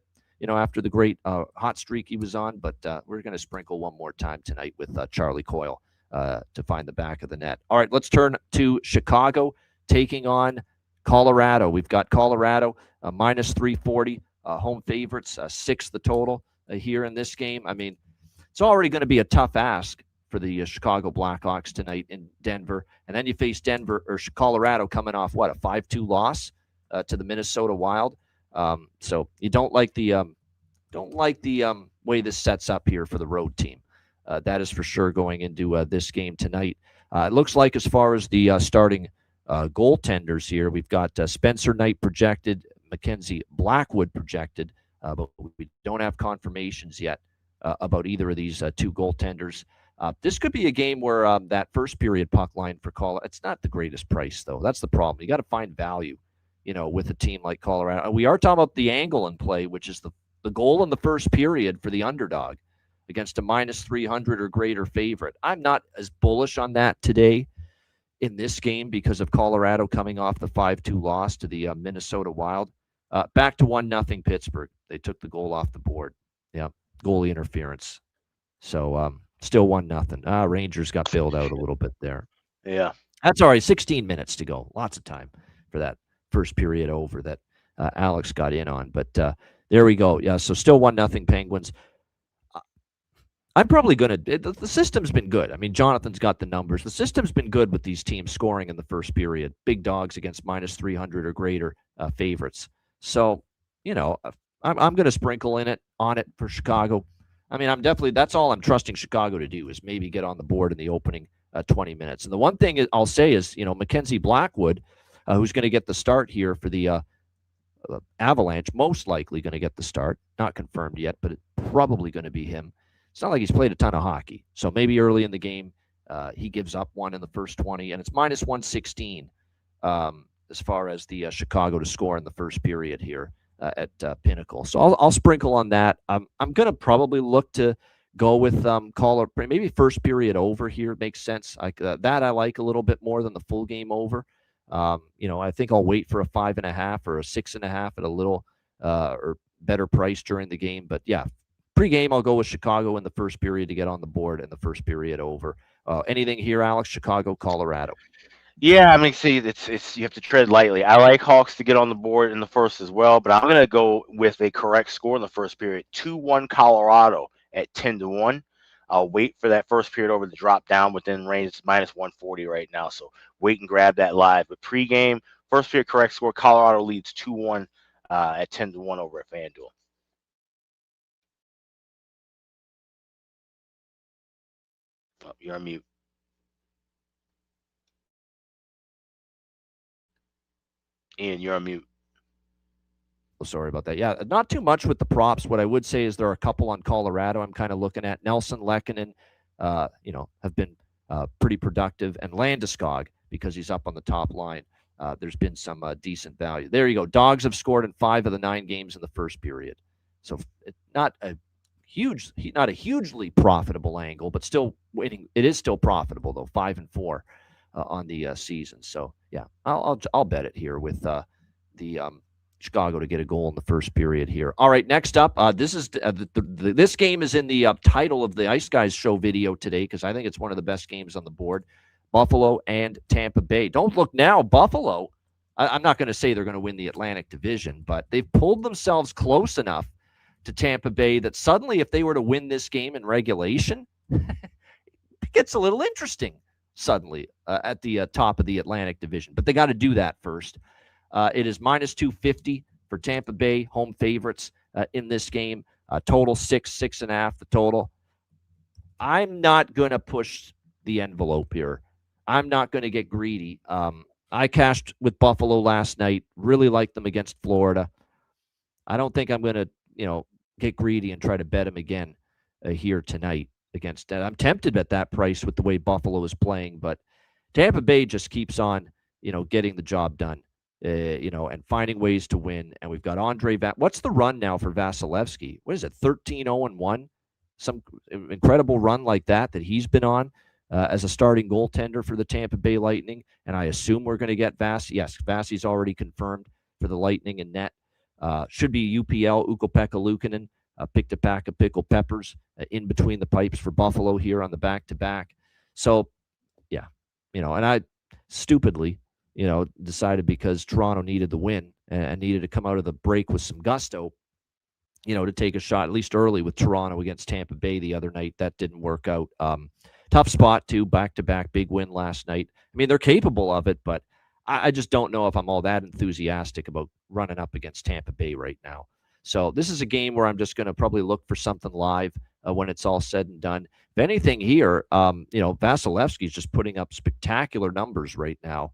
after the great hot streak he was on, but we're going to sprinkle one more time tonight with Charlie Coyle to find the back of the net. All right, let's turn to Chicago taking on Colorado. We've got Colorado minus 340, home favorites, 6 the total here in this game. I mean, it's already going to be a tough ask for the Chicago Blackhawks tonight in Denver. And then you face Colorado coming off, a 5-2 loss to the Minnesota Wild. So you don't like the way this sets up here for the road team. That is for sure going into this game tonight. It looks like as far as the starting goaltenders here, we've got Spencer Knight projected, Mackenzie Blackwood projected, but we don't have confirmations yet about either of these two goaltenders. This could be a game where that first period puck line for Colorado, it's not the greatest price, though. That's the problem. You got to find value, with a team like Colorado. We are talking about the angle in play, which is the goal in the first period for the underdog against a minus 300 or greater favorite. I'm not as bullish on that today in this game because of Colorado coming off the 5-2 loss to the Minnesota Wild. Back to 1-0 Pittsburgh. They took the goal off the board. Yeah, goalie interference. So still 1-0. Rangers got bailed out a little bit there. Yeah. That's all right. 16 minutes to go. Lots of time for that first period over that Alex got in on. But there we go. Yeah, so still 1-0 Penguins. I'm probably going to – the system's been good. I mean, Jonathan's got the numbers. The system's been good with these teams scoring in the first period. Big dogs against minus 300 or greater favorites. So I'm going to sprinkle on it for Chicago. I mean, that's all I'm trusting Chicago to do is maybe get on the board in the opening 20 minutes. And the one thing I'll say is, Mackenzie Blackwood, who's going to get the start here for the Avalanche, most likely going to get the start. Not confirmed yet, but it's probably going to be him. It's not like he's played a ton of hockey. So maybe early in the game, he gives up one in the first 20, and it's minus 116 as far as the Chicago to score in the first period here at Pinnacle. So I'll sprinkle on that. I'm going to probably look to go with caller maybe first period over here. Makes sense. That I like a little bit more than the full game over. I think I'll wait for a 5.5 or a 6.5 at a little or better price during the game. But yeah, pregame I'll go with Chicago in the first period to get on the board and the first period over. Anything here, Alex? Chicago, Colorado. Yeah, I mean, see, it's you have to tread lightly. I like Hawks to get on the board in the first as well, but I'm going to go with a correct score in the first period, 2-1 Colorado at 10-1. I'll wait for that first period over to drop down within range. It's minus 140 right now, so wait and grab that live. But pregame, first period correct score, Colorado leads 2-1 at 10-1 over at FanDuel. Oh, you're on mute. Ian, you're on mute. Sorry about that. Yeah, not too much with the props. What I would say is there are a couple on Colorado I'm kind of looking at. Nelson Lehkonen, have been pretty productive, and Landeskog, because he's up on the top line. There's been some decent value. There you go. Dogs have scored in 5 of the 9 games in the first period. So not a hugely profitable angle, but still winning. It is still profitable though. 5-4 on the season. So yeah, I'll bet it here with the Chicago to get a goal in the first period here. All right, next up, this game is in the title of the Ice Guys show video today because I think it's one of the best games on the board. Buffalo and Tampa Bay. Don't look now. Buffalo, I'm not going to say they're going to win the Atlantic Division, but they've pulled themselves close enough to Tampa Bay that suddenly if they were to win this game in regulation, it gets a little interesting suddenly at the top of the Atlantic Division. But they got to do that first. It is minus 250 for Tampa Bay, home favorites in this game. Total 6.5 the total. I'm not going to push the envelope here. I'm not going to get greedy. I cashed with Buffalo last night. Really liked them against Florida. I don't think I'm going to, get greedy and try to bet them again here tonight against that. I'm tempted at that price with the way Buffalo is playing, but Tampa Bay just keeps on, getting the job done. And finding ways to win. And we've got what's the run now for Vasilevsky? What is it, 13-0-1? Some incredible run like that he's been on as a starting goaltender for the Tampa Bay Lightning. And I assume we're going to get Vass. Yes, Vassy's already confirmed for the Lightning and net. Should be UPL, Ukko-Pekka Luukkonen, picked a pack of pickled peppers in between the pipes for Buffalo here on the back-to-back. So, yeah, and I stupidly, decided because Toronto needed the win and needed to come out of the break with some gusto, to take a shot, at least early with Toronto against Tampa Bay the other night. That didn't work out. Tough spot, too, back-to-back, big win last night. I mean, they're capable of it, but I just don't know if I'm all that enthusiastic about running up against Tampa Bay right now. So this is a game where I'm just going to probably look for something live when it's all said and done. If anything here, Vasilevsky's just putting up spectacular numbers right now.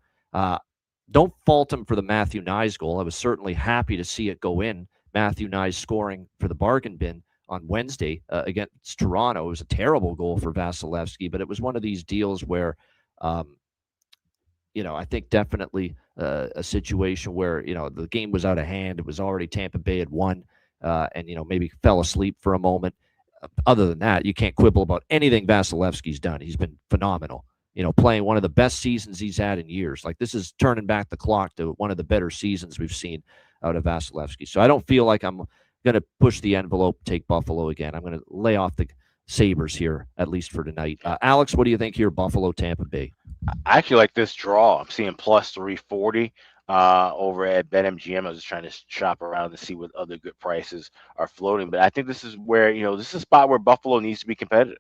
Don't fault him for the Matthew Nyes goal. I was certainly happy to see it go in. Matthew Nyes scoring for the bargain bin on Wednesday against Toronto. It was a terrible goal for Vasilevsky, but it was one of these deals where, I think definitely a situation where, the game was out of hand. It was already Tampa Bay had won and, maybe fell asleep for a moment. Other than that, you can't quibble about anything Vasilevsky's done. He's been phenomenal. Playing one of the best seasons he's had in years. Like, this is turning back the clock to one of the better seasons we've seen out of Vasilevsky. So I don't feel like I'm going to push the envelope, take Buffalo again. I'm going to lay off the Sabres here, at least for tonight. Alex, what do you think here, Buffalo, Tampa Bay? I actually like this draw. I'm seeing plus 340 over at BetMGM. I was just trying to shop around to see what other good prices are floating. But I think this is where, this is a spot where Buffalo needs to be competitive.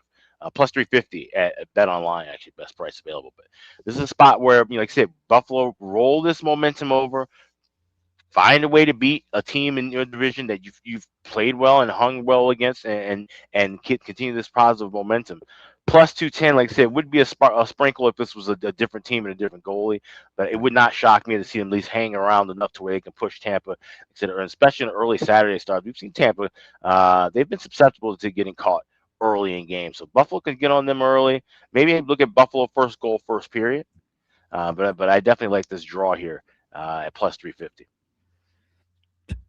Plus 350 at Bet Online, actually best price available. But this is a spot where, like I said, Buffalo roll this momentum over, find a way to beat a team in your division that you've played well and hung well against, and continue this positive momentum. Plus 210, like I said, would be a sprinkle if this was a different team and a different goalie, but it would not shock me to see them at least hang around enough to where they can push Tampa, especially in an early Saturday start. We've seen Tampa; they've been susceptible to getting caught early in games, so Buffalo can get on them early. Maybe look at Buffalo first goal, first period. But I definitely like this draw here at plus 350.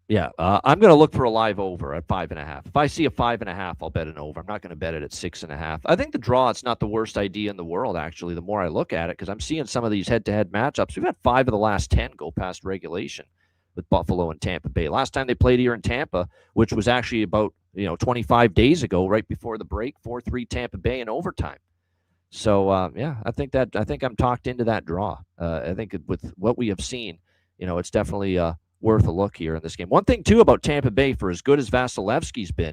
Yeah, I'm going to look for a live over at 5.5. If I see a 5.5, I'll bet an over. I'm not going to bet it at 6.5. I think the draw, it's not the worst idea in the world, actually, the more I look at it, because I'm seeing some of these head-to-head matchups. We've had 5 of the last 10 go past regulation with Buffalo and Tampa Bay. Last time they played here in Tampa, which was actually about 25 days ago, right before the break, 4-3 Tampa Bay in overtime. So, yeah, I think I'm talked into that draw. I think with what we have seen, it's definitely worth a look here in this game. One thing, too, about Tampa Bay, for as good as Vasilevsky's been,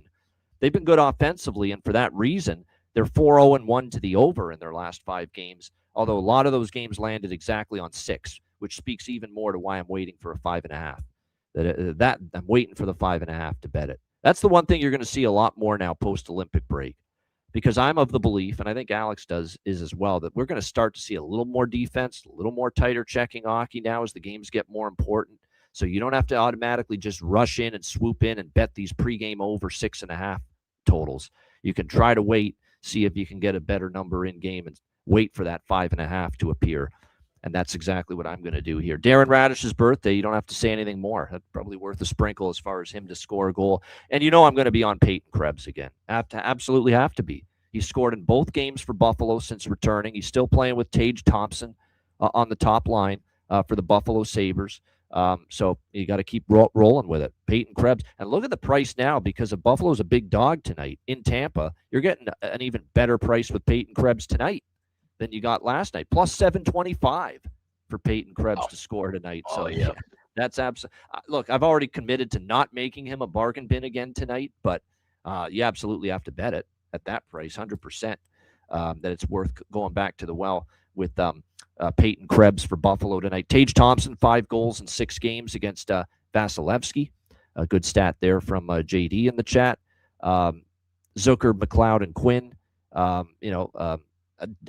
they've been good offensively, and for that reason, they're 4-0-1 to the over in their last 5 games, although a lot of those games landed exactly on 6, which speaks even more to why I'm waiting for a 5.5. That I'm waiting for the 5.5 to bet it. That's the one thing you're going to see a lot more now post-Olympic break, because I'm of the belief, and I think Alex is as well, that we're going to start to see a little more defense, a little more tighter checking hockey now as the games get more important. So you don't have to automatically just rush in and swoop in and bet these pregame over 6.5 totals. You can try to wait, see if you can get a better number in game, and wait for that 5.5 to appear. And that's exactly what I'm going to do here. Darren Radish's birthday, you don't have to say anything more. That's probably worth a sprinkle as far as him to score a goal. And I'm going to be on Peyton Krebs again. Absolutely have to be. He scored in both games for Buffalo since returning. He's still playing with Tage Thompson on the top line for the Buffalo Sabres. So you got to keep rolling with it. Peyton Krebs. And look at the price now, because of Buffalo's a big dog tonight in Tampa. You're getting an even better price with Peyton Krebs tonight than you got last night. Plus 725 for Peyton Krebs to score tonight. So yeah, that's absolutely. Look, I've already committed to not making him a bargain bin again tonight, but you absolutely have to bet it at that price, 100%, that it's worth going back to the well with Peyton Krebs for Buffalo tonight. Tage Thompson, 5 goals in 6 games against Vasilevsky. A good stat there from JD in the chat. Zucker, McLeod, and Quinn.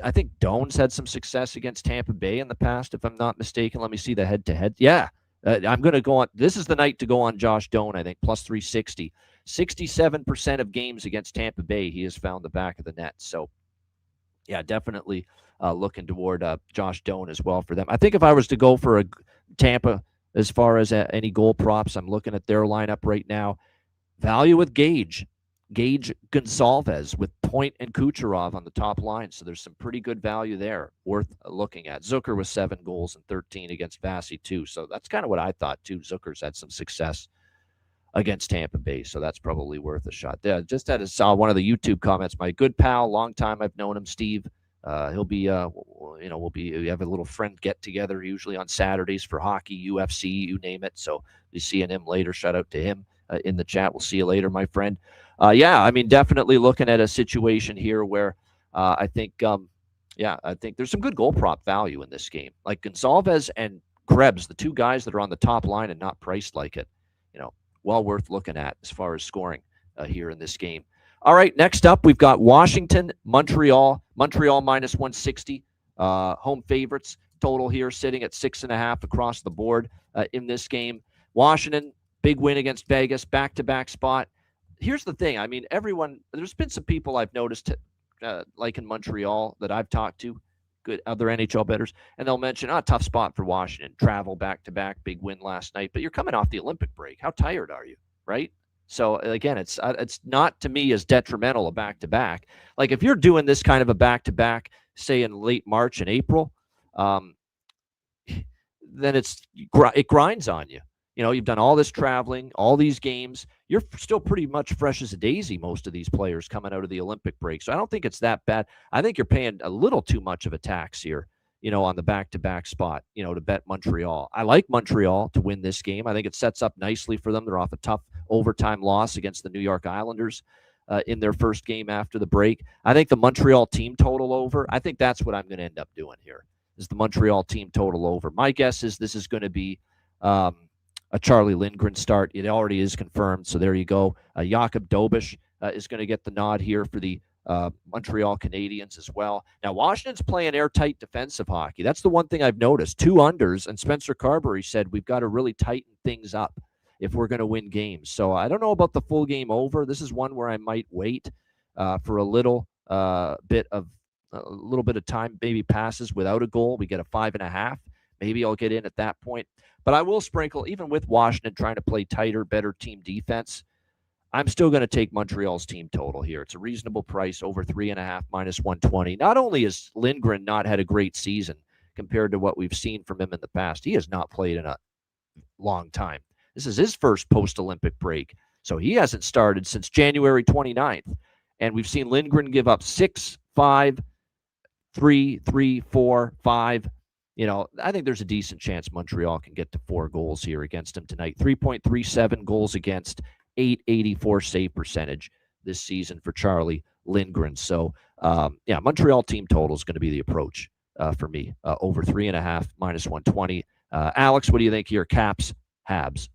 I think Doan's had some success against Tampa Bay in the past, if I'm not mistaken. Let me see the head-to-head. Yeah, I'm going to go on. This is the night to go on Josh Doan, I think, plus 360. 67% of games against Tampa Bay, he has found the back of the net. So, yeah, definitely looking toward Josh Doan as well for them. I think if I was to go for a Tampa as far as any goal props, I'm looking at their lineup right now. Value with Gage Gonsalves with Point and Kucherov on the top line. So there's some pretty good value there worth looking at. Zucker with 7 goals and 13 against Vasi too. So that's kind of what I thought too. Zucker's had some success against Tampa Bay, so that's probably worth a shot. Yeah, just saw one of the YouTube comments. My good pal, long time I've known him, Steve. He'll be, we have a little friend get together usually on Saturdays for hockey, UFC, you name it. So you're seeing him later. Shout out to him in the chat. We'll see you later, my friend. Yeah, I mean, definitely looking at a situation here where I think there's some good goal prop value in this game. Like Gonsalves and Krebs, the 2 guys that are on the top line and not priced like it, well worth looking at as far as scoring here in this game. All right, next up, we've got Washington, Montreal. Montreal minus 160. Home favorites total here sitting at 6.5 across the board in this game. Washington, big win against Vegas, back-to-back spot. Here's the thing. I mean, there's been some people I've noticed, like in Montreal, that I've talked to, good other NHL bettors, and they'll mention, tough spot for Washington. Travel back-to-back, big win last night. But you're coming off the Olympic break. How tired are you, right? So, again, it's not, to me, as detrimental a back-to-back. Like, if you're doing this kind of a back-to-back, say, in late March and April, then it grinds on you. You've done all this traveling, all these games. You're still pretty much fresh as a daisy, most of these players coming out of the Olympic break. So I don't think it's that bad. I think you're paying a little too much of a tax here, on the back-to-back spot, to bet Montreal. I like Montreal to win this game. I think it sets up nicely for them. They're off a tough overtime loss against the New York Islanders in their first game after the break. I think the Montreal team total over, I think that's what I'm going to end up doing here, is the Montreal team total over. My guess is this is going to be a Charlie Lindgren start. It already is confirmed, so there you go. Jakob Dobish is going to get the nod here for the Montreal Canadiens as well. Now, Washington's playing airtight defensive hockey. That's the one thing I've noticed. 2 unders, and Spencer Carberry said we've got to really tighten things up if we're going to win games. So I don't know about the full game over. This is one where I might wait for a little bit of time, maybe passes without a goal. We get a 5.5. Maybe I'll get in at that point. But I will sprinkle, even with Washington trying to play tighter, better team defense, I'm still going to take Montreal's team total here. It's a reasonable price, over 3.5, minus 120. Not only has Lindgren not had a great season compared to what we've seen from him in the past, he has not played in a long time. This is his first post-Olympic break. So he hasn't started since January 29th. And we've seen Lindgren give up 6, 5, 3, 3, 4, 5. I think there's a decent chance Montreal can get to 4 goals here against him tonight. 3.37 goals against, 884 save percentage this season for Charlie Lindgren. So, Montreal team total is going to be the approach for me. Over 3.5, minus 120. Alex, what do you think here? Caps, Habs.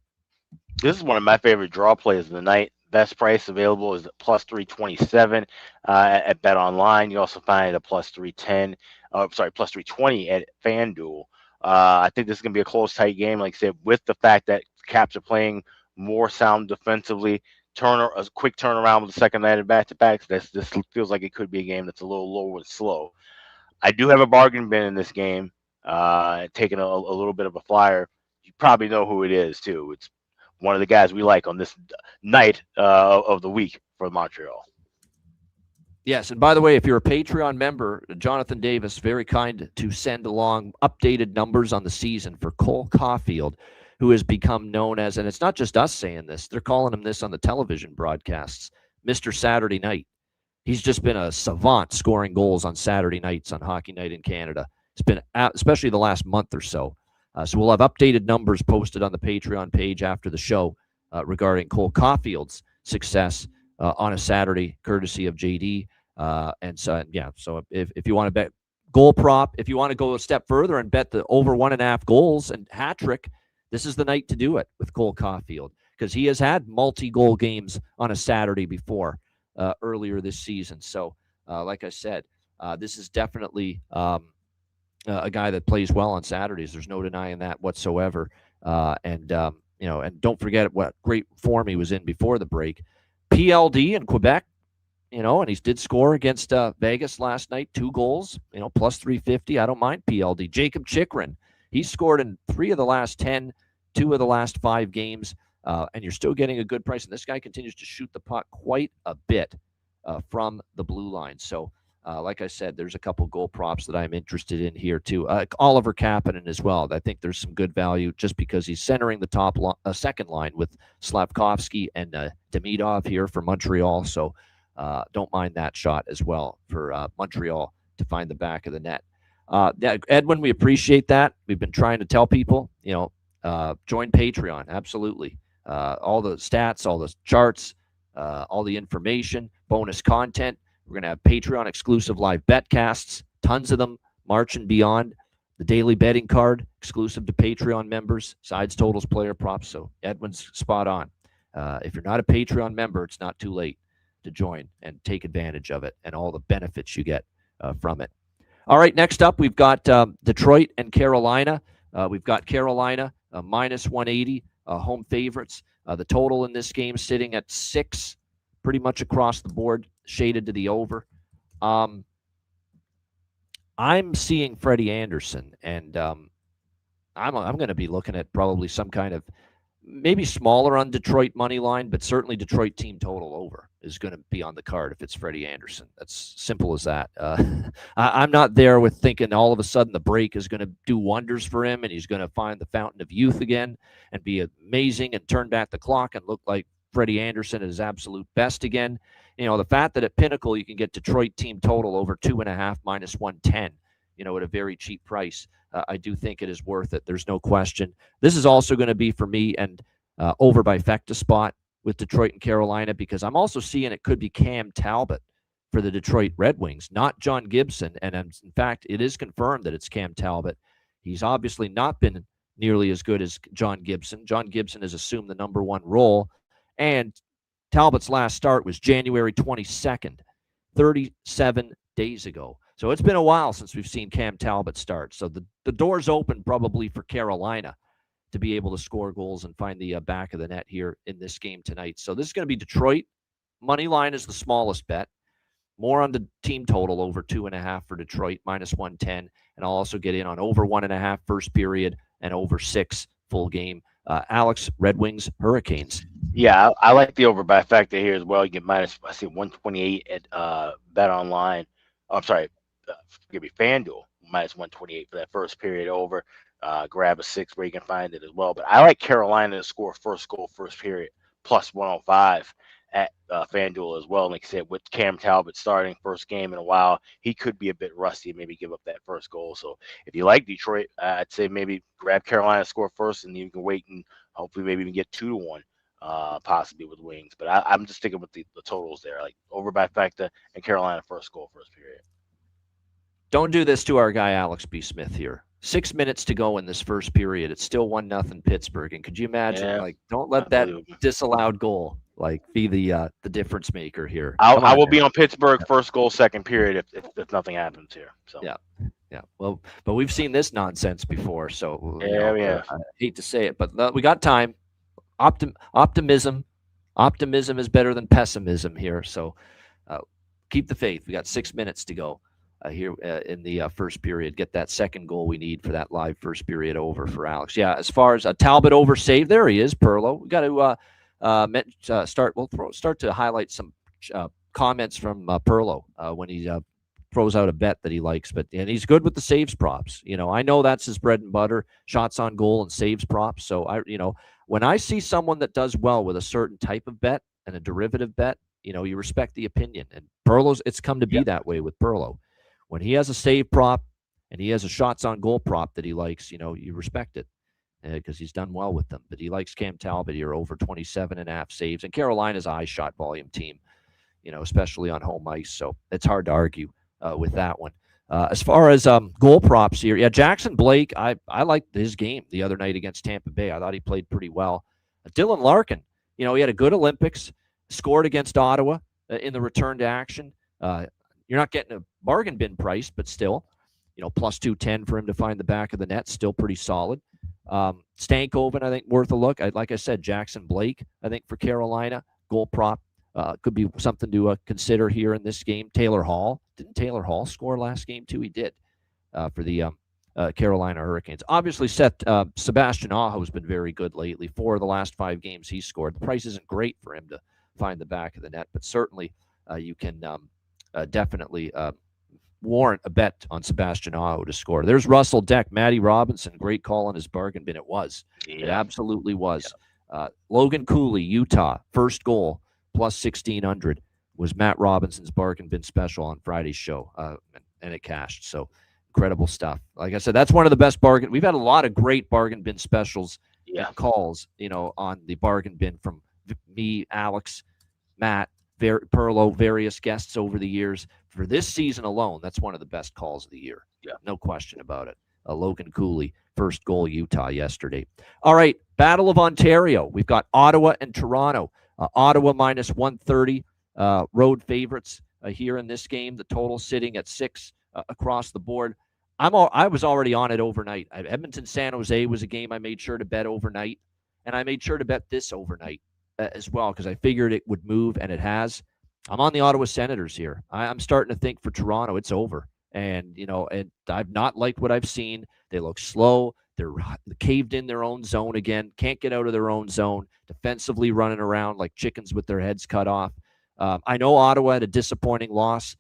This is one of my favorite draw plays of the night. Best price available is plus 327 at Bet Online. You also find it at plus 310. Plus 320 at FanDuel. I think this is going to be a close, tight game. Like I said, with the fact that Caps are playing more sound defensively, a quick turnaround with the second night of back-to-backs. This feels like it could be a game that's a little low and slow. I do have a bargain bin in this game, taking a little bit of a flyer. You probably know who it is, too. It's one of the guys we like on this night of the week for Montreal. Yes, and by the way, if you're a Patreon member, Jonathan Davis, very kind to send along updated numbers on the season for Cole Caulfield, who has become known as, and it's not just us saying this, they're calling him this on the television broadcasts, Mr. Saturday Night. He's just been a savant scoring goals on Saturday nights on Hockey Night in Canada. It's been, especially the last month or so. So we'll have updated numbers posted on the Patreon page after the show regarding Cole Caulfield's success on a Saturday, courtesy of JD. So if you want to bet goal prop, if you want to go a step further and bet the over 1.5 goals and hat trick, this is the night to do it with Cole Caulfield, because he has had multi-goal games on a Saturday before earlier this season. So, like I said, this is definitely a guy that plays well on Saturdays. There's no denying that whatsoever. And don't forget what great form he was in before the break. PLD in Quebec, and he did score against Vegas last night, 2 goals, plus 350. I don't mind PLD. Jacob Chikrin, he scored in 3 of the last 10, 2 of the last 5 games, and you're still getting a good price. And this guy continues to shoot the puck quite a bit from the blue line. So, like I said, there's a couple goal props that I'm interested in here too. Oliver Kapanen as well. I think there's some good value just because he's centering the second line with Slavkovsky and Demidov here for Montreal. So don't mind that shot as well for Montreal to find the back of the net. Edwin, we appreciate that. We've been trying to tell people, join Patreon. Absolutely. All the stats, all the charts, all the information, bonus content. We're going to have Patreon exclusive live betcasts, tons of them, March and beyond. The daily betting card, exclusive to Patreon members, sides, totals, player props. So Edwin's spot on. If you're not a Patreon member, it's not too late to join and take advantage of it and all the benefits you get from it. All right, next up, we've got Detroit and Carolina. We've got Carolina minus 180, home favorites. The total in this game sitting at 6, pretty much across the board, shaded to the over. I'm seeing Freddie Anderson, and I'm going to be looking at probably some kind of maybe smaller on Detroit money line, but certainly Detroit team total over is going to be on the card if it's Freddie Anderson. That's simple as that. I'm not there with thinking all of a sudden the break is going to do wonders for him and he's going to find the fountain of youth again and be amazing and turn back the clock and look like Freddie Anderson at his absolute best again. The fact that at Pinnacle you can get Detroit team total over 2.5 minus 110, at a very cheap price. I do think it is worth it. There's no question. This is also going to be for me and over bifecta spot with Detroit and Carolina, because I'm also seeing it could be Cam Talbot for the Detroit Red Wings, not John Gibson. And in fact, it is confirmed that it's Cam Talbot. He's obviously not been nearly as good as John Gibson. John Gibson has assumed the number one role, and Talbot's last start was January 22nd, 37 days ago. So it's been a while since we've seen Cam Talbot start. So the door's open probably for Carolina to be able to score goals and find the back of the net here in this game tonight. So this is going to be Detroit. Money line is the smallest bet. More on the team total, over 2.5 for Detroit, -110. And I'll also get in on over 1.5 first period and over 6 full game. Alex, Red Wings, Hurricanes. Yeah, I like the over by factor here as well. You get minus, I see 128 at Bet Online. Oh, I'm sorry, forgive me, FanDuel minus 128 for that first period over. Grab a 6 where you can find it as well. But I like Carolina to score first goal first period plus 105 at FanDuel as well. Like I said, with Cam Talbot starting first game in a while, he could be a bit rusty and maybe give up that first goal. So if you like Detroit, I'd say maybe grab Carolina to score first, and you can wait and hopefully maybe even get 2-1. Possibly with Wings, but I'm just sticking with the totals there, like over by factor and Carolina first goal first period. Don't do this to our guy Alex B. Smith here. 6 minutes to go in this first period. It's still 1-0 Pittsburgh, and could you imagine? Yeah, like, don't let that disallowed goal be the difference maker here. I will be on Pittsburgh first goal second period if nothing happens here. So yeah. Well, but we've seen this nonsense before, so yeah. I hate to say it, but we got time. Optimism is better than pessimism here. So keep the faith. We got 6 minutes to go here in the first period. Get that second goal we need for that live first period over for Alex. Yeah, as far as a Talbot over save, there he is, Perlo. We got to start. We'll start to highlight some comments from Perlo when he throws out a bet that he likes. And he's good with the saves props. I know that's his bread and butter: shots on goal and saves props. So when I see someone that does well with a certain type of bet and a derivative bet, you respect the opinion. And Perlo's, it's come to be that way with Perlo. When he has a save prop and he has a shots on goal prop that he likes, you respect it because he's done well with them. But he likes Cam Talbot here over 27.5 saves. And Carolina's a high shot volume team, especially on home ice. So it's hard to argue with that one. As far as goal props here, Jackson Blake, I liked his game the other night against Tampa Bay. I thought he played pretty well. Dylan Larkin, he had a good Olympics, scored against Ottawa in the return to action. You're not getting a bargain bin price, but still, plus 210 for him to find the back of the net, still pretty solid. Stankoven, I think, worth a look. Like I said, Jackson Blake, I think, for Carolina, goal prop. Could be something to consider here in this game. Taylor Hall. Didn't Taylor Hall score last game too? He did for the Carolina Hurricanes. Obviously, Sebastian Aho has been very good lately. 4 of the last 5 games he's scored. The price isn't great for him to find the back of the net, but certainly you can definitely warrant a bet on Sebastian Aho to score. There's Russell Deck, Matty Robinson. Great call on his bargain bin. It was. Yeah. It absolutely was. Yeah. Logan Cooley, Utah, first goal. Plus 1,600 was Matt Robinson's bargain bin special on Friday's show, and it cashed. So incredible stuff. Like I said, that's one of the best bargain. We've had a lot of great bargain bin specials and calls, on the bargain bin from me, Alex, Matt, Perlo, various guests over the years. For this season alone, that's one of the best calls of the year. Yeah, no question about it. Logan Cooley, first goal, Utah yesterday. All right, Battle of Ontario. We've got Ottawa and Toronto. Ottawa minus 130, road favorites here in this game. The total sitting at 6 across the board. I was already on it overnight. Edmonton San Jose was a game I made sure to bet overnight, and I made sure to bet this overnight as well because I figured it would move, and it has. I'm on the Ottawa Senators here. I'm starting to think for Toronto it's over, and and I've not liked what I've seen. They look slow. They're caved in their own zone again. Can't get out of their own zone. Defensively running around like chickens with their heads cut off. I know Ottawa had a disappointing loss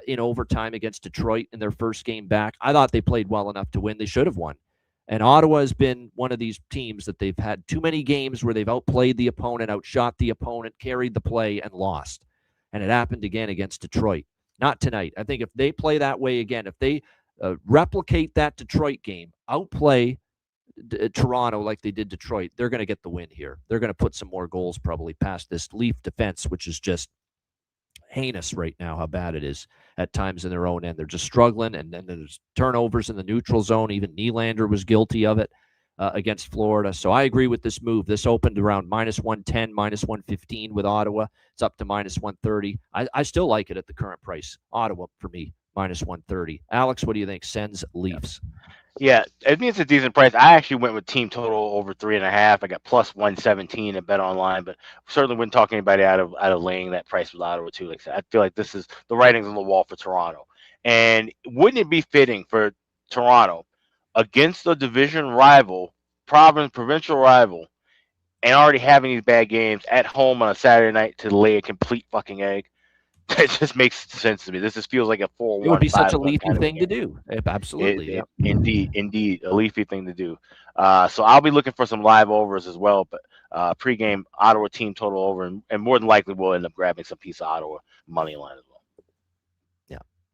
in overtime against Detroit in their first game back. I thought they played well enough to win. They should have won. And Ottawa has been one of these teams that they've had too many games where they've outplayed the opponent, outshot the opponent, carried the play, and lost. And it happened again against Detroit. Not tonight. I think if they play that way again, if they replicate that Detroit game, outplay Toronto like they did Detroit, they're going to get the win here. They're going to put some more goals probably past this Leaf defense, which is just heinous right now, how bad it is at times in their own end. They're just struggling, and then there's turnovers in the neutral zone. Even Nylander was guilty of it. against Florida. So I agree with this move. This opened around -110, -115 with Ottawa. It's up to -130. I still like it at the current price. Ottawa for me, -130. Alex, what do you think? Sens, Leafs. Yeah, I think it's a decent price. I actually went with team total over 3.5. I got +117 at Bet Online, but certainly wouldn't talk anybody out of laying that price with Ottawa too. Like I said, I feel like this is the writings on the wall for Toronto. And wouldn't it be fitting for Toronto against a division rival, provincial rival, and already having these bad games at home on a Saturday night to lay a complete fucking egg? It just makes sense to me. This just feels like a 4-1, It would be such a 5-1 Leafy kind of a thing to game. do. Absolutely. Yep. Indeed, a Leafy thing to do. So I'll be looking for some live overs as well. But pregame Ottawa team total over, and more than likely we'll end up grabbing some piece of Ottawa money line as well.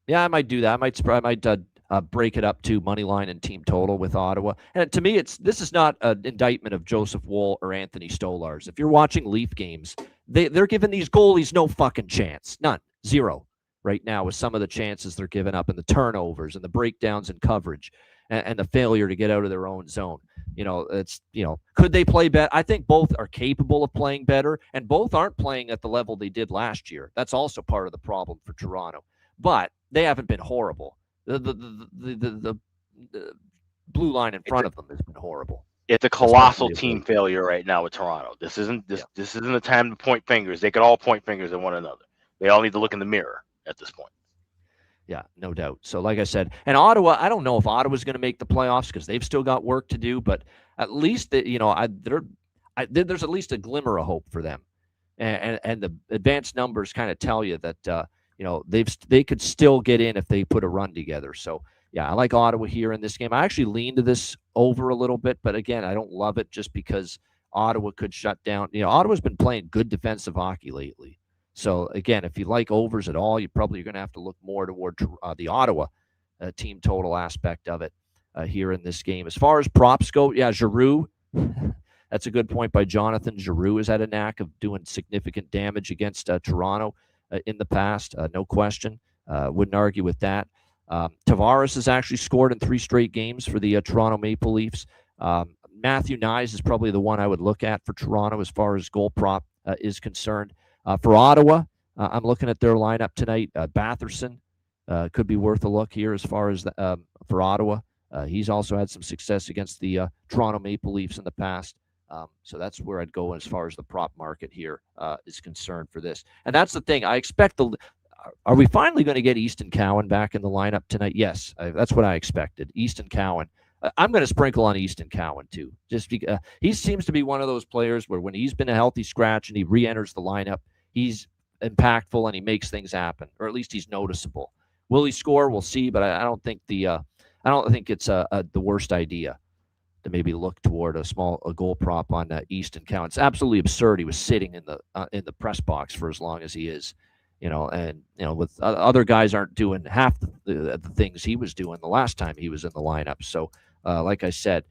Yeah, I might do that. I might break it up to money line and team total with Ottawa. And to me, this is not an indictment of Joseph Woll or Anthony Stolars. If you're watching Leaf games, they're giving these goalies no fucking chance, none, zero. Right now, with some of the chances they're giving up and the turnovers and the breakdowns in coverage and the failure to get out of their own zone. Could they play better? I think both are capable of playing better, and both aren't playing at the level they did last year. That's also part of the problem for Toronto. But they haven't been horrible. The blue line in front of them has been horrible. It's a colossal team failure right now with Toronto. This isn't the time to point fingers. They could all point fingers at one another. They all need to look in the mirror at this point. Yeah, no doubt. So like I said, and Ottawa, I don't know if Ottawa's going to make the playoffs because they've still got work to do, but at least there's at least a glimmer of hope for them. And the advanced numbers kind of tell you that they could still get in if they put a run together. So yeah, I like Ottawa here in this game. I actually lean to this over a little bit, but again, I don't love it just because Ottawa could shut down. Ottawa's been playing good defensive hockey lately. So again, if you like overs at all, you're going to have to look more toward the Ottawa team total aspect of it here in this game. As far as props go, yeah, Giroux. That's a good point by Jonathan. Giroux has had a knack of doing significant damage against Toronto in the past, no question. Wouldn't argue with that. Tavares has actually scored in 3 straight games for the Toronto Maple Leafs. Matthew Nyes is probably the one I would look at for Toronto as far as goal prop is concerned. For Ottawa, I'm looking at their lineup tonight. Batherson could be worth a look here as far as for Ottawa. He's also had some success against the Toronto Maple Leafs in the past. So that's where I'd go as far as the prop market here is concerned for this. And that's the thing. I expect are we finally going to get Easton Cowan back in the lineup tonight? Yes, that's what I expected. Easton Cowan. I'm going to sprinkle on Easton Cowan too, just because he seems to be one of those players where when he's been a healthy scratch and he re-enters the lineup, he's impactful and he makes things happen, or at least he's noticeable. Will he score? We'll see, but I don't think it's the worst idea to maybe look toward a goal prop on Easton Cowan. It's absolutely absurd. He was sitting in the press box for as long as he is, with other guys aren't doing half the things he was doing the last time he was in the lineup. So, like I said,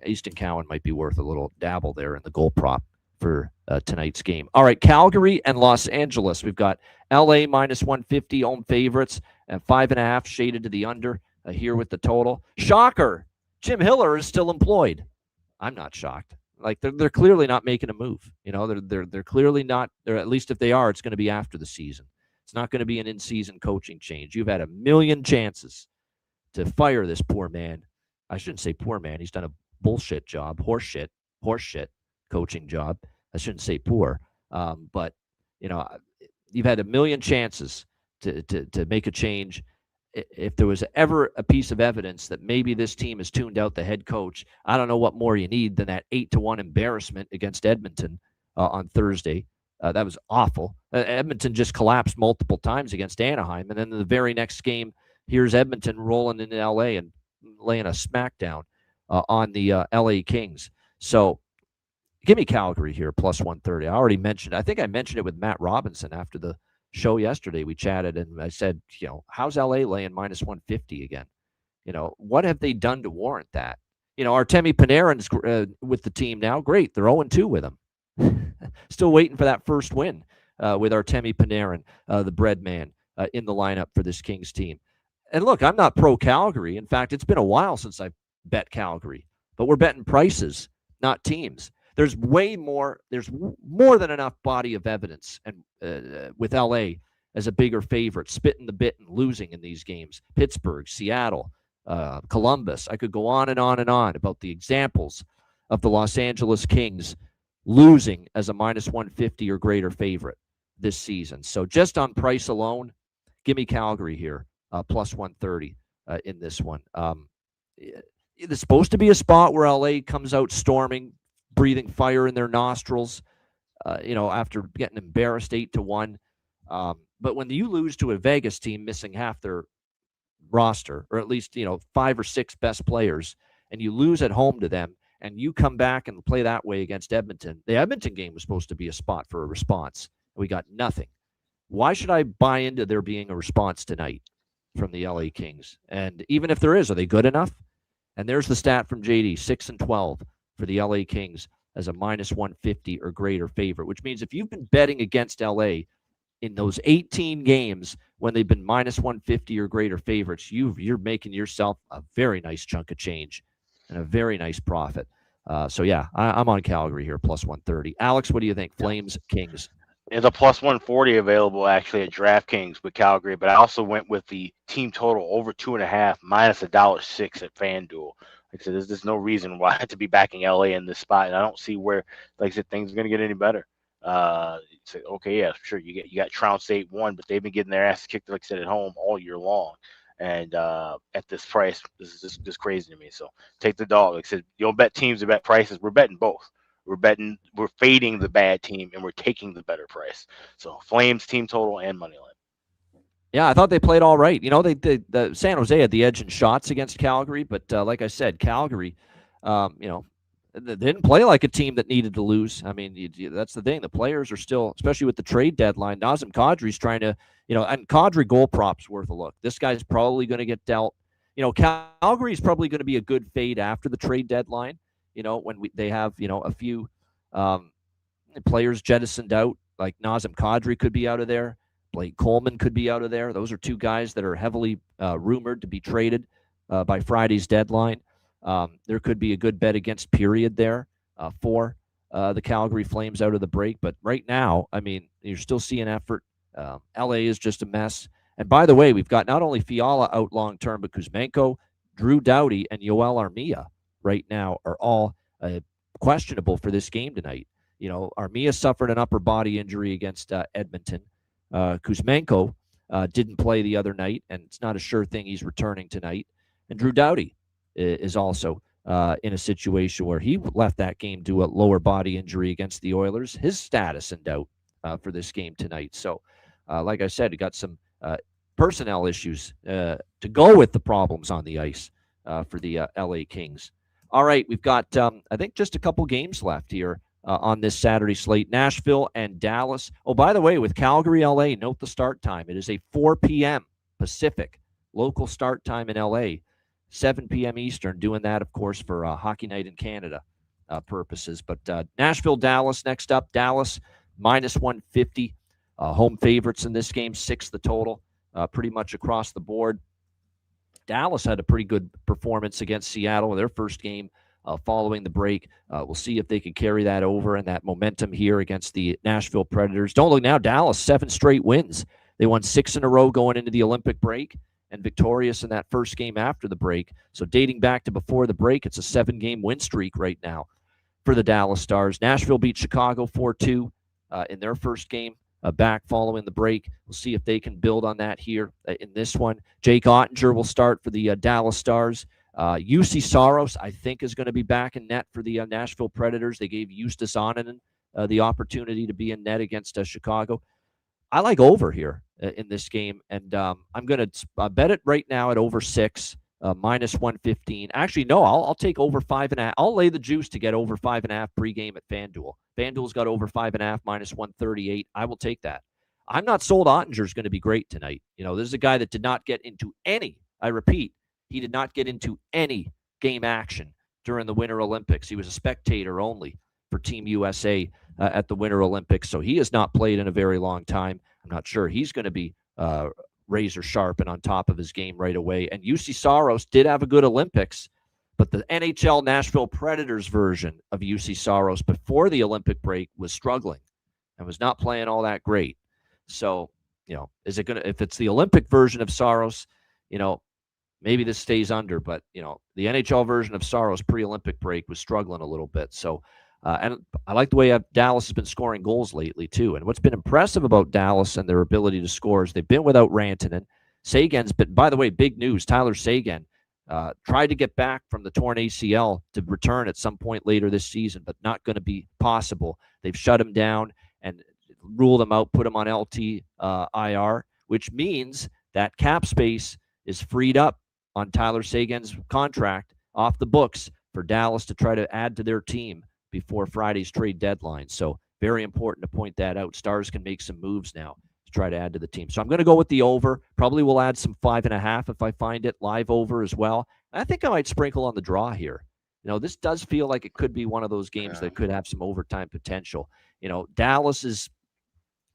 Easton Cowan might be worth a little dabble there in the goal prop for tonight's game. All right, Calgary and Los Angeles. We've got LA -150 home favorites and 5.5 shaded to the under here with the total. Shocker. Jim Hiller is still employed. I'm not shocked. Like they're clearly not making a move. They're clearly not. They're, at least if they are, it's going to be after the season. It's not going to be an in-season coaching change. You've had a million chances to fire this poor man. I shouldn't say poor man. He's done a bullshit job, horseshit coaching job. I shouldn't say poor, but you've had a million chances to make a change. If there was ever a piece of evidence that maybe this team has tuned out the head coach, I don't know what more you need than that 8-1 embarrassment against Edmonton on Thursday. That was awful. Edmonton just collapsed multiple times against Anaheim, and then in the very next game, here's Edmonton rolling into L.A. and laying a smackdown on the L.A. Kings. So give me Calgary here, +130. I already mentioned. I think I mentioned it with Matt Robinson after the show yesterday. We chatted and I said, how's LA laying -150 again? What have they done to warrant that? Artemi Panarin's with the team now. Great. They're 0-2 with him. Still waiting for that first win with Artemi Panarin, the bread man, in the lineup for this Kings team. And look, I'm not pro Calgary. In fact, it's been a while since I bet Calgary. but we're betting prices, not teams. There's more than enough body of evidence and with LA as a bigger favorite, spitting the bit and losing in these games. Pittsburgh, Seattle, Columbus. I could go on and on and on about the examples of the Los Angeles Kings losing as a minus 150 or greater favorite this season. So just on price alone, give me Calgary here, plus 130 in this one. It's supposed to be a spot where LA comes out storming, breathing fire in their nostrils, after getting embarrassed 8-1. But when you lose to a Vegas team missing half their roster, or at least 5 or 6 best players, and you lose at home to them, and you come back and play that way against Edmonton, the Edmonton game was supposed to be a spot for a response. We got nothing. Why should I buy into there being a response tonight from the LA Kings? And even if there is, are they good enough? And there's the stat from JD, 6-12 for the LA Kings as a minus 150 or greater favorite, which means if you've been betting against LA in those 18 games when they've been minus 150 or greater favorites, you're making yourself a very nice chunk of change and a very nice profit. I'm on Calgary here, plus 130. Alex, what do you think? Flames, Kings. There's a plus 140 available actually at DraftKings with Calgary, but I also went with the team total over 2.5 minus $1.06 at FanDuel. Like I said, there's no reason why to be backing LA in this spot, and I don't see where, like I said, things are going to get any better. Okay, yeah, sure, you got trounced 8-1, but they've been getting their ass kicked, like I said, at home all year long. And at this price, this is just crazy to me. So take the dog. Like I said, you don't bet teams or bet prices. We're betting both. We're fading the bad team, and we're taking the better price. So Flames team total and money line. Yeah, I thought they played all right. The San Jose had the edge in shots against Calgary, but like I said, Calgary, they didn't play like a team that needed to lose. I mean, that's the thing. The players are still, especially with the trade deadline, Nazem Kadri's trying to, and Kadri goal prop's worth a look. This guy's probably going to get dealt. Calgary's probably going to be a good fade after the trade deadline. When they have, a few players jettisoned out, like Nazem Kadri could be out of there. Blake Coleman could be out of there. Those are 2 guys that are heavily rumored to be traded by Friday's deadline. There could be a good bet against period there for the Calgary Flames out of the break. But right now, I mean, you're still seeing effort. LA is just a mess. And by the way, we've got not only Fiala out long-term, but Kuzmenko, Drew Doughty, and Yoel Armia right now are all questionable for this game tonight. Armia suffered an upper body injury against Edmonton. Kuzmenko didn't play the other night, and it's not a sure thing he's returning tonight. And Drew Doughty is also in a situation where he left that game due to a lower body injury against the Oilers. His status in doubt for this game tonight. So, like I said, he got some personnel issues to go with the problems on the ice for the LA Kings. All right, we've got, I think, just a couple games left here on this Saturday slate. Nashville and Dallas. Oh, by the way, with Calgary, LA, note the start time. It is a 4 p.m. Pacific local start time in LA, 7 p.m. Eastern. Doing that, of course, for Hockey Night in Canada purposes. But Nashville, Dallas next up. Dallas, minus 150. Home favorites in this game, 6 the total, pretty much across the board. Dallas had a pretty good performance against Seattle in their first game following the break. We'll see if they can carry that over and that momentum here against the Nashville Predators. Don't look now, Dallas, 7 straight wins. They won 6 in a row going into the Olympic break and victorious in that first game after the break. So dating back to before the break, it's a 7-game win streak right now for the Dallas Stars. Nashville beat Chicago 4-2 in their first game. Back following the break. We'll see if they can build on that here in this one. Jake Ottinger will start for the Dallas Stars. UC Saros, I think, is going to be back in net for the Nashville Predators. They gave Justus Onanen the opportunity to be in net against Chicago. I like over here in this game, and I'm going to bet it right now at over 6, minus 115. Actually, no, I'll take over 5.5. I'll lay the juice to get over 5.5 pregame at FanDuel. FanDuel's got over 5.5, minus 138. I will take that. I'm not sold Ottinger's going to be great tonight. This is a guy that did not get into any, I repeat, he did not get into any game action during the Winter Olympics. He was a spectator only for Team USA at the Winter Olympics, so he has not played in a very long time. I'm not sure he's going to be razor sharp and on top of his game right away. And UC Saros did have a good Olympics, But the NHL Nashville Predators version of UC Saros before the Olympic break was struggling and was not playing all that great. So, is it going to, if it's the Olympic version of Saros, maybe this stays under, but the NHL version of Saros pre-Olympic break was struggling a little bit. So, and I like the way Dallas has been scoring goals lately too. And what's been impressive about Dallas and their ability to score is they've been without Rantanen. Sagan's been, by the way, big news. Tyler Sagan tried to get back from the torn ACL to return at some point later this season, but not going to be possible. They've shut him down and ruled him out, put him on LT IR, which means that cap space is freed up on Tyler Sagan's contract off the books for Dallas to try to add to their team before Friday's trade deadline. So very important to point that out. Stars can make some moves now to try to add to the team. So I'm going to go with the over. Probably will add some 5.5 if I find it, live over as well. I think I might sprinkle on the draw here. This does feel like it could be one of those games that could have some overtime potential. Dallas is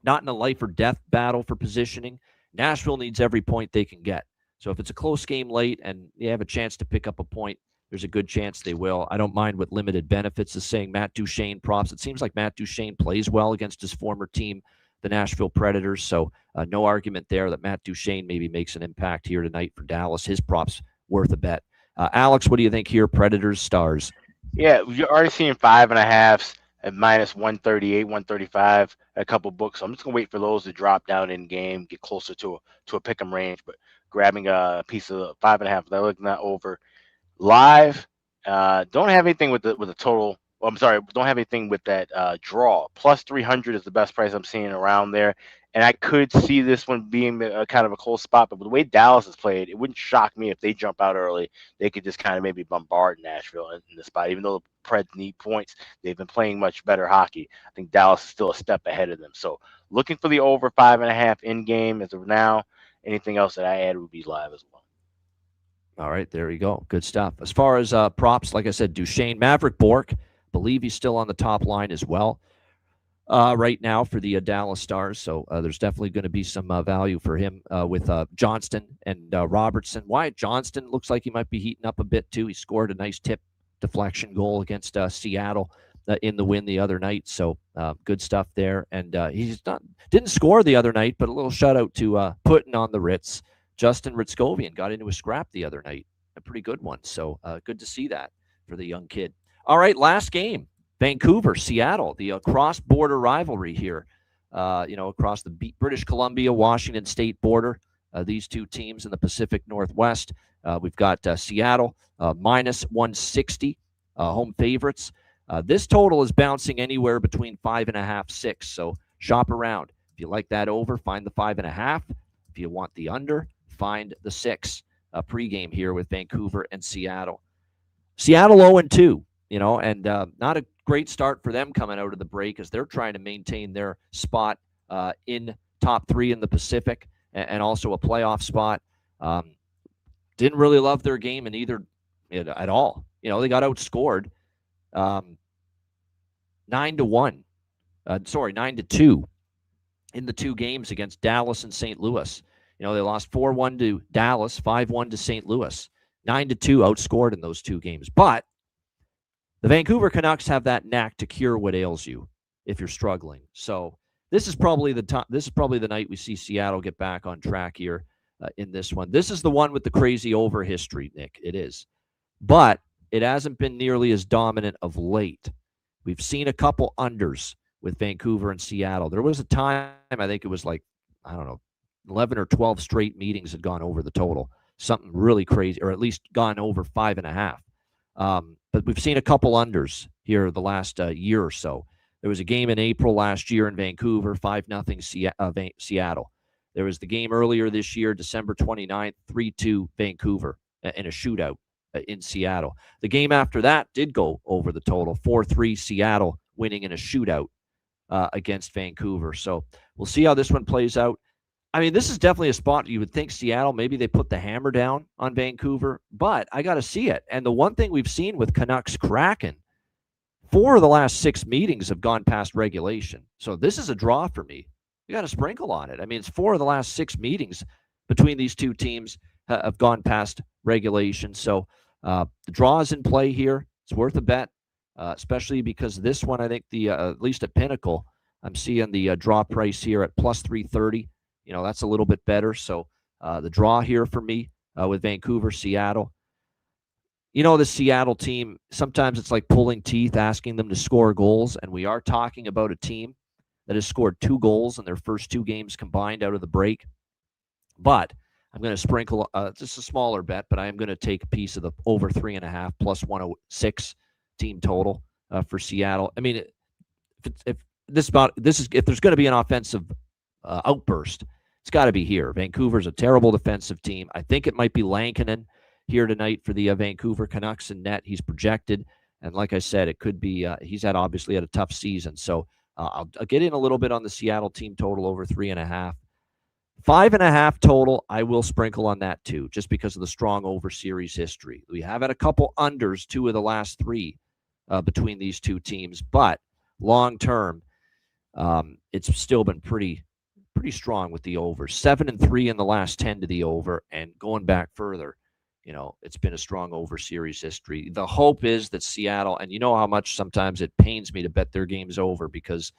not in a life or death battle for positioning. Nashville needs every point they can get. So if it's a close game late and you have a chance to pick up a point, there's a good chance they will. I don't mind what limited benefits is saying. Matt Duchene props. It seems like Matt Duchene plays well against his former team, the Nashville Predators. So no argument there that Matt Duchene maybe makes an impact here tonight for Dallas. His props worth a bet. Alex, what do you think here? Predators, Stars? Yeah, you're already seeing 5.5s at minus 138, 135, a couple books. So I'm just gonna wait for those to drop down in game, get closer to a pick 'em range. But grabbing a piece of 5.5, they're looking at over live. Don't have anything with the total. Well, I'm sorry, don't have anything with that draw. Plus 300 is the best price I'm seeing around there. And I could see this one being a kind of a close spot, but with the way Dallas has played, it wouldn't shock me if they jump out early. They could just kind of maybe bombard Nashville in the spot. Even though the Preds need points, they've been playing much better hockey. I think Dallas is still a step ahead of them. So looking for the over 5.5 in game as of now. Anything else that I add would be live as well. All right, there you go. Good stuff. As far as props, like I said, Duchene, Maverick Bourque, believe he's still on the top line as well right now for the Dallas Stars. So there's definitely going to be some value for him with Johnston and Robertson. Wyatt Johnston looks like he might be heating up a bit too. He scored a nice tip deflection goal against Seattle in the win the other night. So good stuff there. And didn't score the other night, but a little shout out to Putin on the Ritz. Justin Ritskovian got into a scrap the other night, a pretty good one. So good to see that for the young kid. All right, last game, Vancouver, Seattle, the cross-border rivalry here, across the British Columbia, Washington State border, these two teams in the Pacific Northwest. We've got Seattle minus 160, home favorites. This total is bouncing anywhere between 5.5, 6. So shop around. If you like that over, find the 5.5. If you want the under, find the 6 pregame here with Vancouver and Seattle. Seattle 0-2, and not a great start for them coming out of the break as they're trying to maintain their spot in top 3 in the Pacific and also a playoff spot. Didn't really love their game in either at all. They got outscored 9-1. 9-2 in the 2 games against Dallas and St. Louis. They lost 4-1 to Dallas, 5-1 to St. Louis, 9-2 outscored in those 2 games. But the Vancouver Canucks have that knack to cure what ails you if you're struggling. So this is probably the night we see Seattle get back on track here in this one. This is the one with the crazy over history, Nick. It is. But it hasn't been nearly as dominant of late. We've seen a couple unders with Vancouver and Seattle. There was a time, I think it was 11 or 12 straight meetings had gone over the total. Something really crazy, or at least gone over 5.5. But we've seen a couple unders here the last year or so. There was a game in April last year in Vancouver, 5-0 Seattle. There was the game earlier this year, December 29th, 3-2 Vancouver in a shootout in Seattle. The game after that did go over the total, 4-3 Seattle winning in a shootout against Vancouver. So we'll see how this one plays out. I mean, this is definitely a spot you would think Seattle, maybe they put the hammer down on Vancouver, but I got to see it. And the one thing we've seen with Canucks Kraken, 4 of the last 6 meetings have gone past regulation. So this is a draw for me. You got to sprinkle on it. I mean, it's 4 of the last 6 meetings between these two teams have gone past regulation. So The draw is in play here. It's worth a bet, especially because this one, I think at least at Pinnacle, I'm seeing the draw price here at plus 330. That's a little bit better. So the draw here for me with Vancouver, Seattle. The Seattle team, sometimes it's like pulling teeth, asking them to score goals. And we are talking about a team that has scored 2 goals in their first 2 games combined out of the break. But I'm going to sprinkle just a smaller bet, but I am going to take a piece of the over 3.5 plus 106 team total for Seattle. I mean, if there's going to be an offensive outburst, it's got to be here. Vancouver's a terrible defensive team. I think it might be Lankinen here tonight for the Vancouver Canucks in net. He's projected, and like I said, it could be. He's obviously had a tough season, so I'll get in a little bit on the Seattle team total over 3.5. 5.5 total, I will sprinkle on that too, just because of the strong over series history. We have had a couple unders, 2 of the last 3 between these 2 teams, but long term, it's still been pretty strong with the over. 7-3 in the last 10 to the over, and going back further, it's been a strong over series history. The hope is that Seattle, and you know how much sometimes it pains me to bet their games over because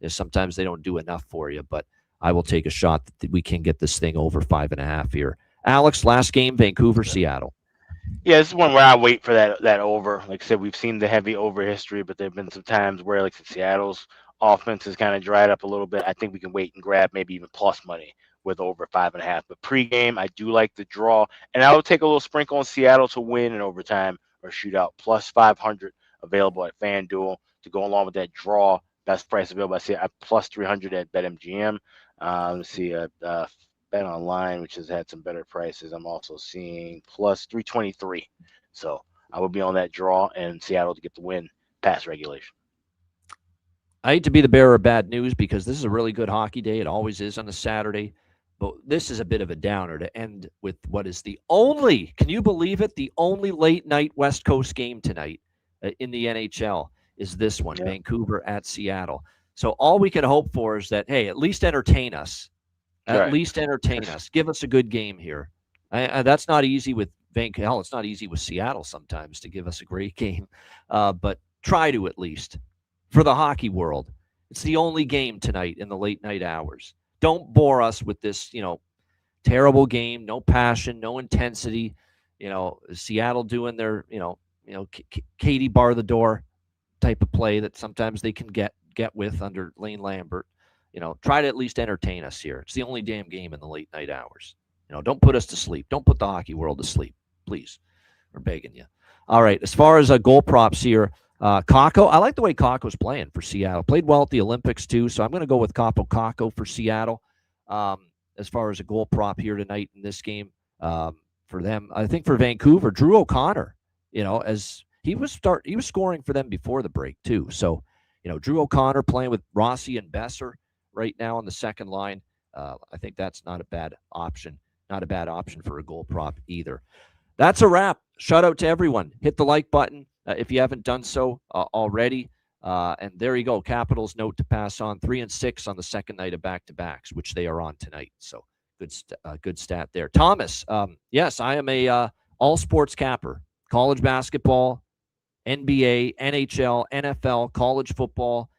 sometimes they don't do enough for you, but I will take a shot that we can get this thing over 5.5 here. Alex, last game, Vancouver, Seattle. Yeah, this is one where I wait for that over. Like I said, we've seen the heavy over history, but there have been some times where, like Seattle's offense has kind of dried up a little bit. I think we can wait and grab maybe even plus money with over 5.5. But pregame, I do like the draw, and I would take a little sprinkle on Seattle to win in overtime or shootout. Plus 500 available at FanDuel to go along with that draw. Best price available. I see at plus 300 at BetMGM. Let's see, Bet Online, which has had some better prices. I'm also seeing plus 323. So I would be on that draw and Seattle to get the win past regulation. I hate to be the bearer of bad news because this is a really good hockey day. It always is on a Saturday. But this is a bit of a downer to end with what is the only, can you believe it, the only late night West Coast game tonight in the NHL is this one, yeah. Vancouver at Seattle. So all we can hope for is that, hey, at least entertain us. At least entertain us. Give us a good game here. That's not easy with Vancouver. It's not easy with Seattle sometimes to give us a great game. But try to at least. For the hockey world, it's the only game tonight in the late night hours. Don't bore us with this, terrible game. No passion, no intensity. Seattle doing their, Katie bar the door type of play that sometimes they can get with under Lane Lambert. Try to at least entertain us here. It's the only damn game in the late night hours. Don't put us to sleep. Don't put the hockey world to sleep, please. We're begging you. All right, as far as goal props here, Kakko, I like the way Kakko's playing for Seattle. Played well at the Olympics too, so I'm going to go with Kakko for Seattle. As far as a goal prop here tonight in this game for them, I think for Vancouver, Drew O'Connor. As he was scoring for them before the break too. So, Drew O'Connor playing with Rossi and Besser right now on the second line. I think that's not a bad option. Not a bad option for a goal prop either. That's a wrap. Shout out to everyone. Hit the like button if you haven't done so already. And there you go. Capitals note to pass on 3-6 on the second night of back-to-backs, which they are on tonight. So good stat there. Thomas, yes, I am a all sports capper. College basketball, NBA, NHL, NFL, college football.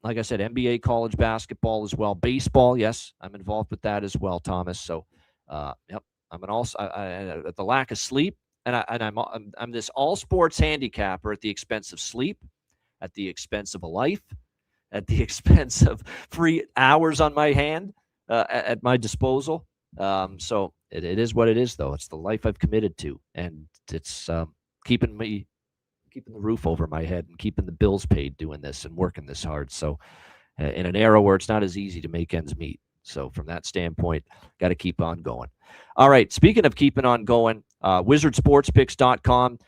Like I said, NBA, college basketball as well. Baseball, yes, I'm involved with that as well, Thomas. So, yep, I'm an at the lack of sleep, and I'm this all sports handicapper at the expense of sleep, at the expense of a life, at the expense of free hours on my hand at my disposal. So it is what it is, though. It's the life I've committed to, and it's keeping the roof over my head and keeping the bills paid doing this and working this hard. So in an era where it's not as easy to make ends meet. So from that standpoint, got to keep on going. All right. Speaking of keeping on going, wizardsportspicks.com,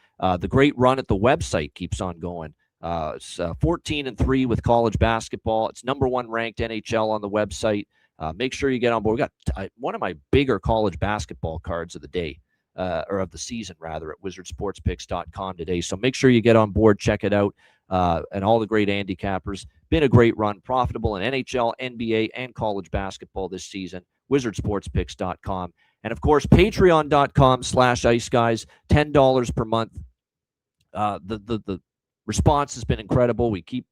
the great run at the website keeps on going. It's 14-3 with college basketball. It's number 1 ranked NHL on the website. Make sure you get on board. We got one of my bigger college basketball cards of the day. Or of the season, rather, at wizardsportspicks.com today. So make sure you get on board, check it out, and all the great handicappers. Been a great run, profitable in NHL, NBA, and college basketball this season. Wizardsportspicks.com. And of course, patreon.com/Ice Guys, $10 per month. The response has been incredible. We keep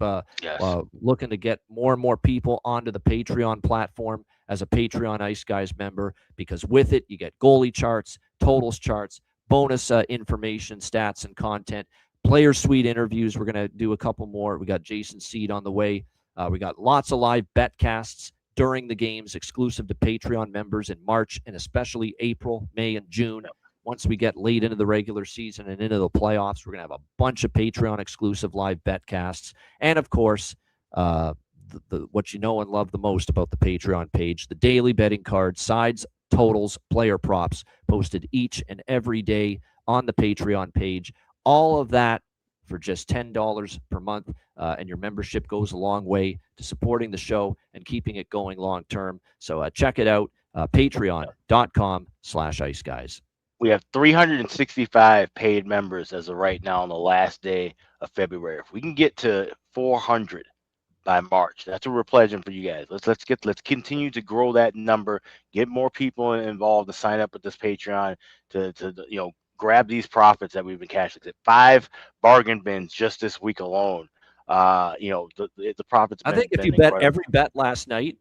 looking to get more and more people onto the Patreon platform as a Patreon Ice Guys member, because with it, you get goalie charts, totals charts, bonus information, stats, and content, player suite interviews. We're going to do a couple more. We got Jason Seed on the way. We got lots of live betcasts during the games, exclusive to Patreon members in March and especially April, May, and June. Once we get late into the regular season and into the playoffs, we're going to have a bunch of Patreon exclusive live betcasts. And of course, what you know and love the most about the Patreon page, the daily betting cards, sides, totals, player props posted each and every day on the Patreon page. All of that for just $10 per month. And your membership goes a long way to supporting the show and keeping it going long term. So check it out, patreon.com/Ice Guys. We have 365 paid members as of right now on the last day of February. If we can get to 400 by March, that's what we're pledging for you guys. Let's continue to grow that number, get more people involved to sign up with this Patreon to grab these profits that we've been cashing. 5 bargain bins just this week alone. The profits. I think if you bet every bet last night,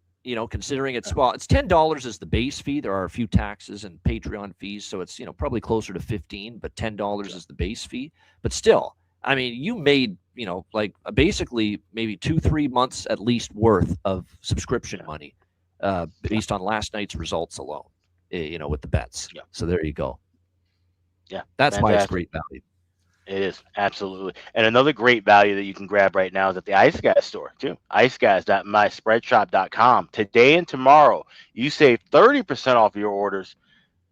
considering it's $10 is the base fee. There are a few taxes and Patreon fees, so it's probably closer to $15, but $10 is the base fee. But still, I mean, you made basically maybe 2-3 months at least worth of subscription money, based on last night's results alone. With the bets. Yeah. So there you go. Yeah, that's why it's great value. It is, absolutely. And another great value that you can grab right now is at the Ice Guys store, too. iceguys.myspreadshop.com. Today and tomorrow, you save 30% off your orders.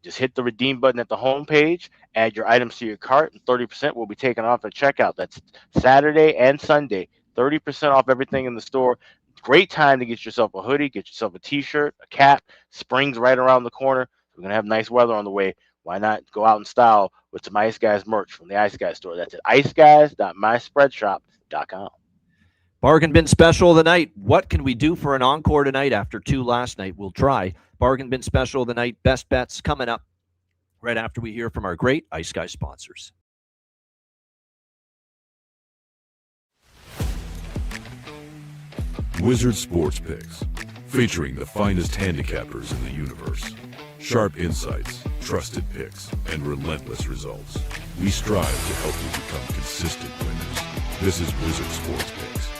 Just hit the redeem button at the home page, add your items to your cart, and 30% will be taken off at checkout. That's Saturday and Sunday, 30% off everything in the store. Great time to get yourself a hoodie, get yourself a T-shirt, a cap. Spring's right around the corner. We're going to have nice weather on the way. Why not go out in style with some Ice Guys merch from the Ice Guys store? That's at iceguys.myspreadshop.com. Bargain bin special of the night. What can we do for an encore tonight after 2 last night? We'll try. Bargain bin special of the night. Best bets coming up right after we hear from our great Ice Guys sponsors. Wizard Sports Picks, featuring the finest handicappers in the universe. Sharp insights, trusted picks, and relentless results. We strive to help you become consistent winners. This is Wizard Sports Picks.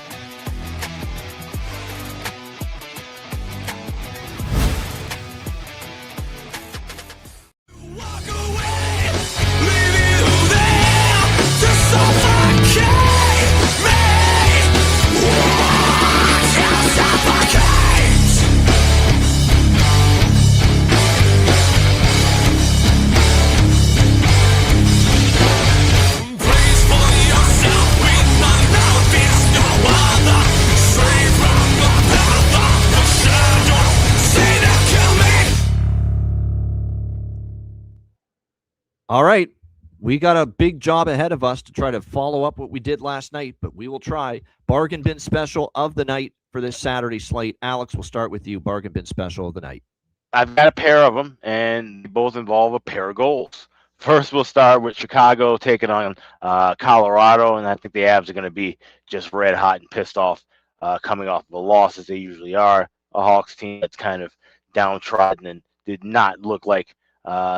All right, we got a big job ahead of us to try to follow up what we did last night, but we will try. Bargain bin special of the night for this Saturday slate. Alex, we'll start with you. Bargain bin special of the night. I've got a pair of them, and they both involve a pair of goals. First, we'll start with Chicago taking on Colorado, and I think the Avs are going to be just red hot and pissed off coming off of a loss, as they usually are. A Hawks team that's kind of downtrodden and did not look like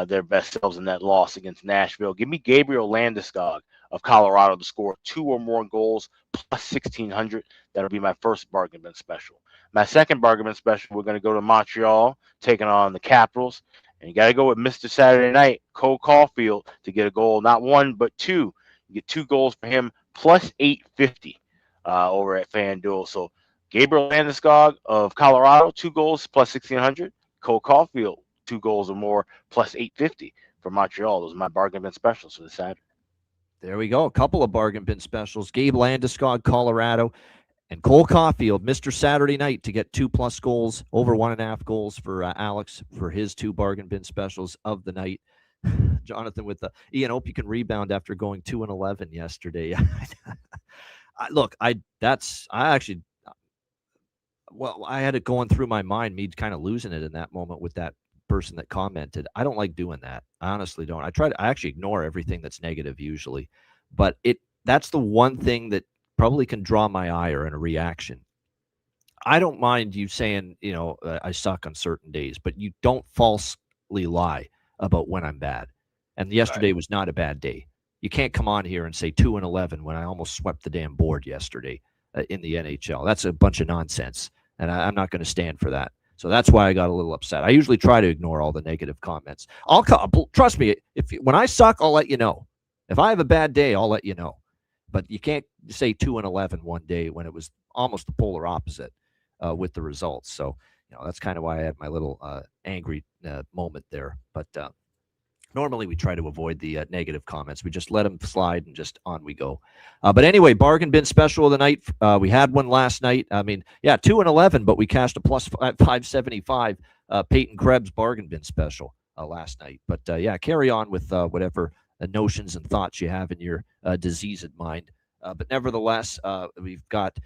their best selves in that loss against Nashville. Give me Gabriel Landeskog of Colorado to score 2 or more goals plus 1,600. That'll be my first bargain bin special. My second bargain bin special, we're going to go to Montreal, taking on the Capitals. And you got to go with Mr. Saturday Night, Cole Caulfield, to get a goal, not 1, but 2. You get 2 goals for him, plus 850 over at FanDuel. So Gabriel Landeskog of Colorado, 2 goals, plus 1,600. Cole Caulfield, 2 goals or more, plus 850 for Montreal. Those are my bargain bin specials for the Saturday. There we go. A couple of bargain bin specials. Gabe Landeskog, Colorado, and Cole Caulfield, Mr. Saturday Night, to get 2+ goals, over 1.5 goals for Alex for his 2 bargain bin specials of the night. Jonathan with the Ian, hope you can rebound after going 2-11 yesterday. I had it going through my mind, me kind of losing it in that moment with that person that commented. I don't like doing that. I honestly don't. I actually ignore everything that's negative usually, but that's the one thing that probably can draw my ire and a reaction. I don't mind you saying, I suck on certain days, but you don't falsely lie about when I'm bad. And yesterday was not a bad day. You can't come on here and say 2-11 when I almost swept the damn board yesterday in the NHL. That's a bunch of nonsense, and I'm not going to stand for that. So that's why I got a little upset. I usually try to ignore all the negative comments. Trust me, when I suck, I'll let you know. If I have a bad day, I'll let you know. But you can't say 2-11 one day when it was almost the polar opposite with the results. So that's kind of why I had my little angry moment there. But normally we try to avoid the negative comments. We just let them slide and just on we go. But anyway, bargain bin special of the night. We had one last night. 2-11, but we cashed a plus 575 Peyton Krebs bargain bin special last night. But carry on with whatever notions and thoughts you have in your diseased mind. But nevertheless, we've got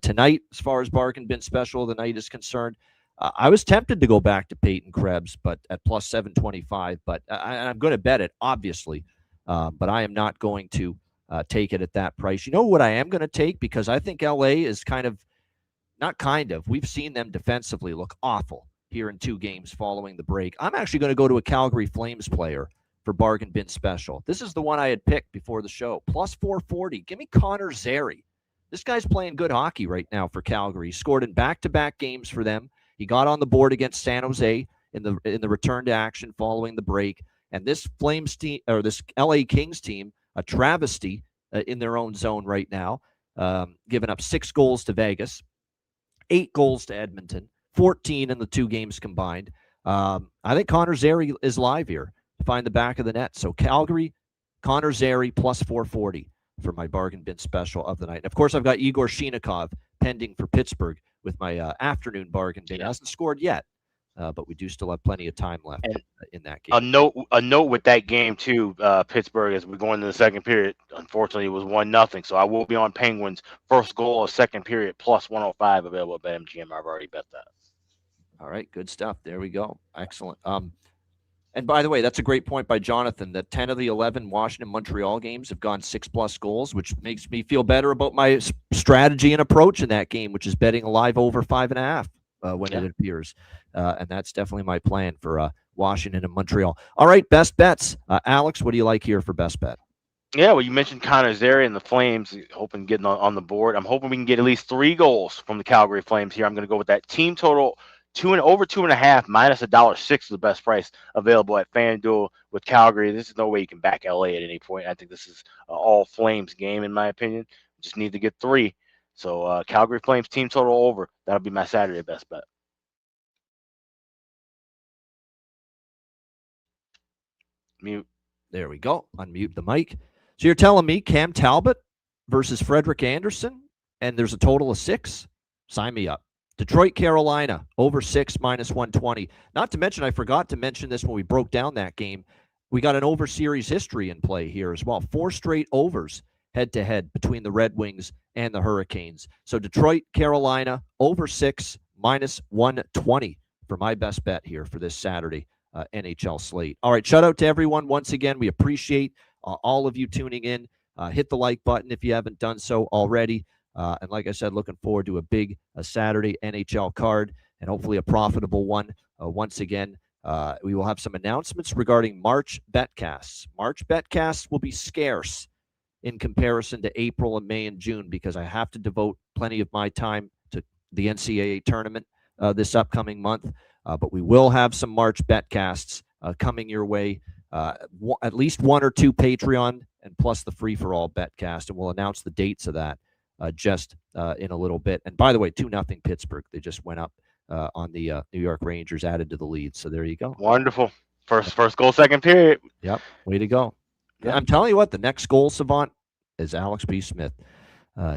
tonight, as far as bargain bin special of the night is concerned. I was tempted to go back to Peyton Krebs, but at plus 725. But I'm going to bet it, obviously. But I am not going to take it at that price. You know what I am going to take? Because I think LA is we've seen them defensively look awful here in 2 games following the break. I'm actually going to go to a Calgary Flames player for bargain bin special. This is the one I had picked before the show. Plus 440. Give me Connor Zary. This guy's playing good hockey right now for Calgary. He scored in back-to-back games for them. He got on the board against San Jose in the return to action following the break. And this Flames team, or this LA Kings team, a travesty in their own zone right now, giving up 6 goals to Vegas, 8 goals to Edmonton, 14 in the 2 games combined. I think Connor Zary is live here to find the back of the net. So Calgary, Connor Zary plus 440 for my bargain bin special of the night. And of course, I've got Igor Shinikov pending for Pittsburgh with my afternoon bargain bin. He hasn't scored yet, but we do still have plenty of time left in that game. A note with that game too, Pittsburgh, as we go into the second period. Unfortunately, it was 1-0. So I will be on Penguins first goal of second period plus 105 available at BetMGM. I've already bet that. All right, good stuff. There we go. Excellent. And by the way, that's a great point by Jonathan, that 10 of the 11 Washington-Montreal games have gone 6+ goals, which makes me feel better about my strategy and approach in that game, which is betting a live over 5.5 when it appears. And that's definitely my plan for Washington and Montreal. All right, best bets. Alex, what do you like here for best bet? Yeah, well, you mentioned Connor Zary and the Flames, hoping getting on the board. I'm hoping we can get at least 3 goals from the Calgary Flames here. I'm going to go with that team total. Over 2.5 minus $1.06 is the best price available at FanDuel with Calgary. This is no way you can back LA at any point. I think this is all Flames game, in my opinion. Just need to get 3. So Calgary Flames team total over. That'll be my Saturday best bet. Mute. There we go. Unmute the mic. So you're telling me Cam Talbot versus Frederik Andersen, and there's a total of 6? Sign me up. Detroit, Carolina, over 6 minus 120. Not to mention, I forgot to mention this when we broke down that game. We got an over series history in play here as well. 4 straight overs head-to-head between the Red Wings and the Hurricanes. So Detroit, Carolina, over 6 minus 120 for my best bet here for this Saturday NHL slate. All right, shout out to everyone once again. We appreciate all of you tuning in. Hit the like button if you haven't done so already. And like I said, looking forward to a big Saturday NHL card and hopefully a profitable one. Once again, we will have some announcements regarding March betcasts. March betcasts will be scarce in comparison to April and May and June because I have to devote plenty of my time to the NCAA tournament this upcoming month. But we will have some March betcasts coming your way. At least 1 or 2 Patreon and plus the free-for-all betcast. And we'll announce the dates of that just in a little bit. And by the way, 2-0 Pittsburgh. They just went up on the New York Rangers, added to the lead. So there you go. Wonderful. First goal, second period. Yep. Way to go. Yep. I'm telling you what, the next goal savant is Alex B. Smith.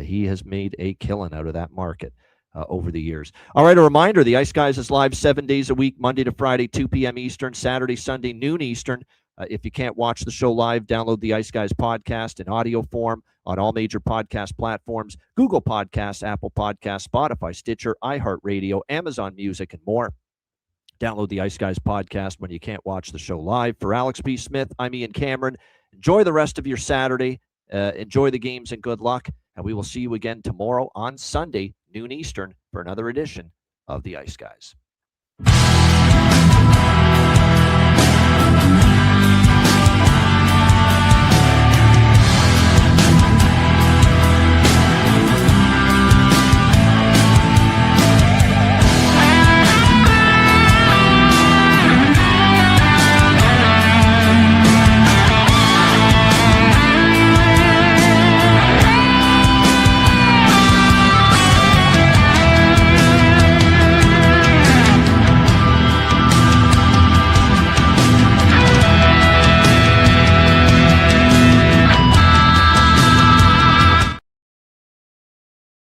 He has made a killing out of that market over the years. All right, a reminder, the Ice Guys is live 7 days a week, Monday to Friday, 2 p.m. Eastern, Saturday, Sunday, noon Eastern. If you can't watch the show live, download the Ice Guys podcast in audio form on all major podcast platforms, Google Podcasts, Apple Podcasts, Spotify, Stitcher, iHeartRadio, Amazon Music, and more. Download the Ice Guys podcast when you can't watch the show live. For Alex B. Smith, I'm Ian Cameron. Enjoy the rest of your Saturday. Enjoy the games and good luck. And we will see you again tomorrow on Sunday, noon Eastern, for another edition of the Ice Guys.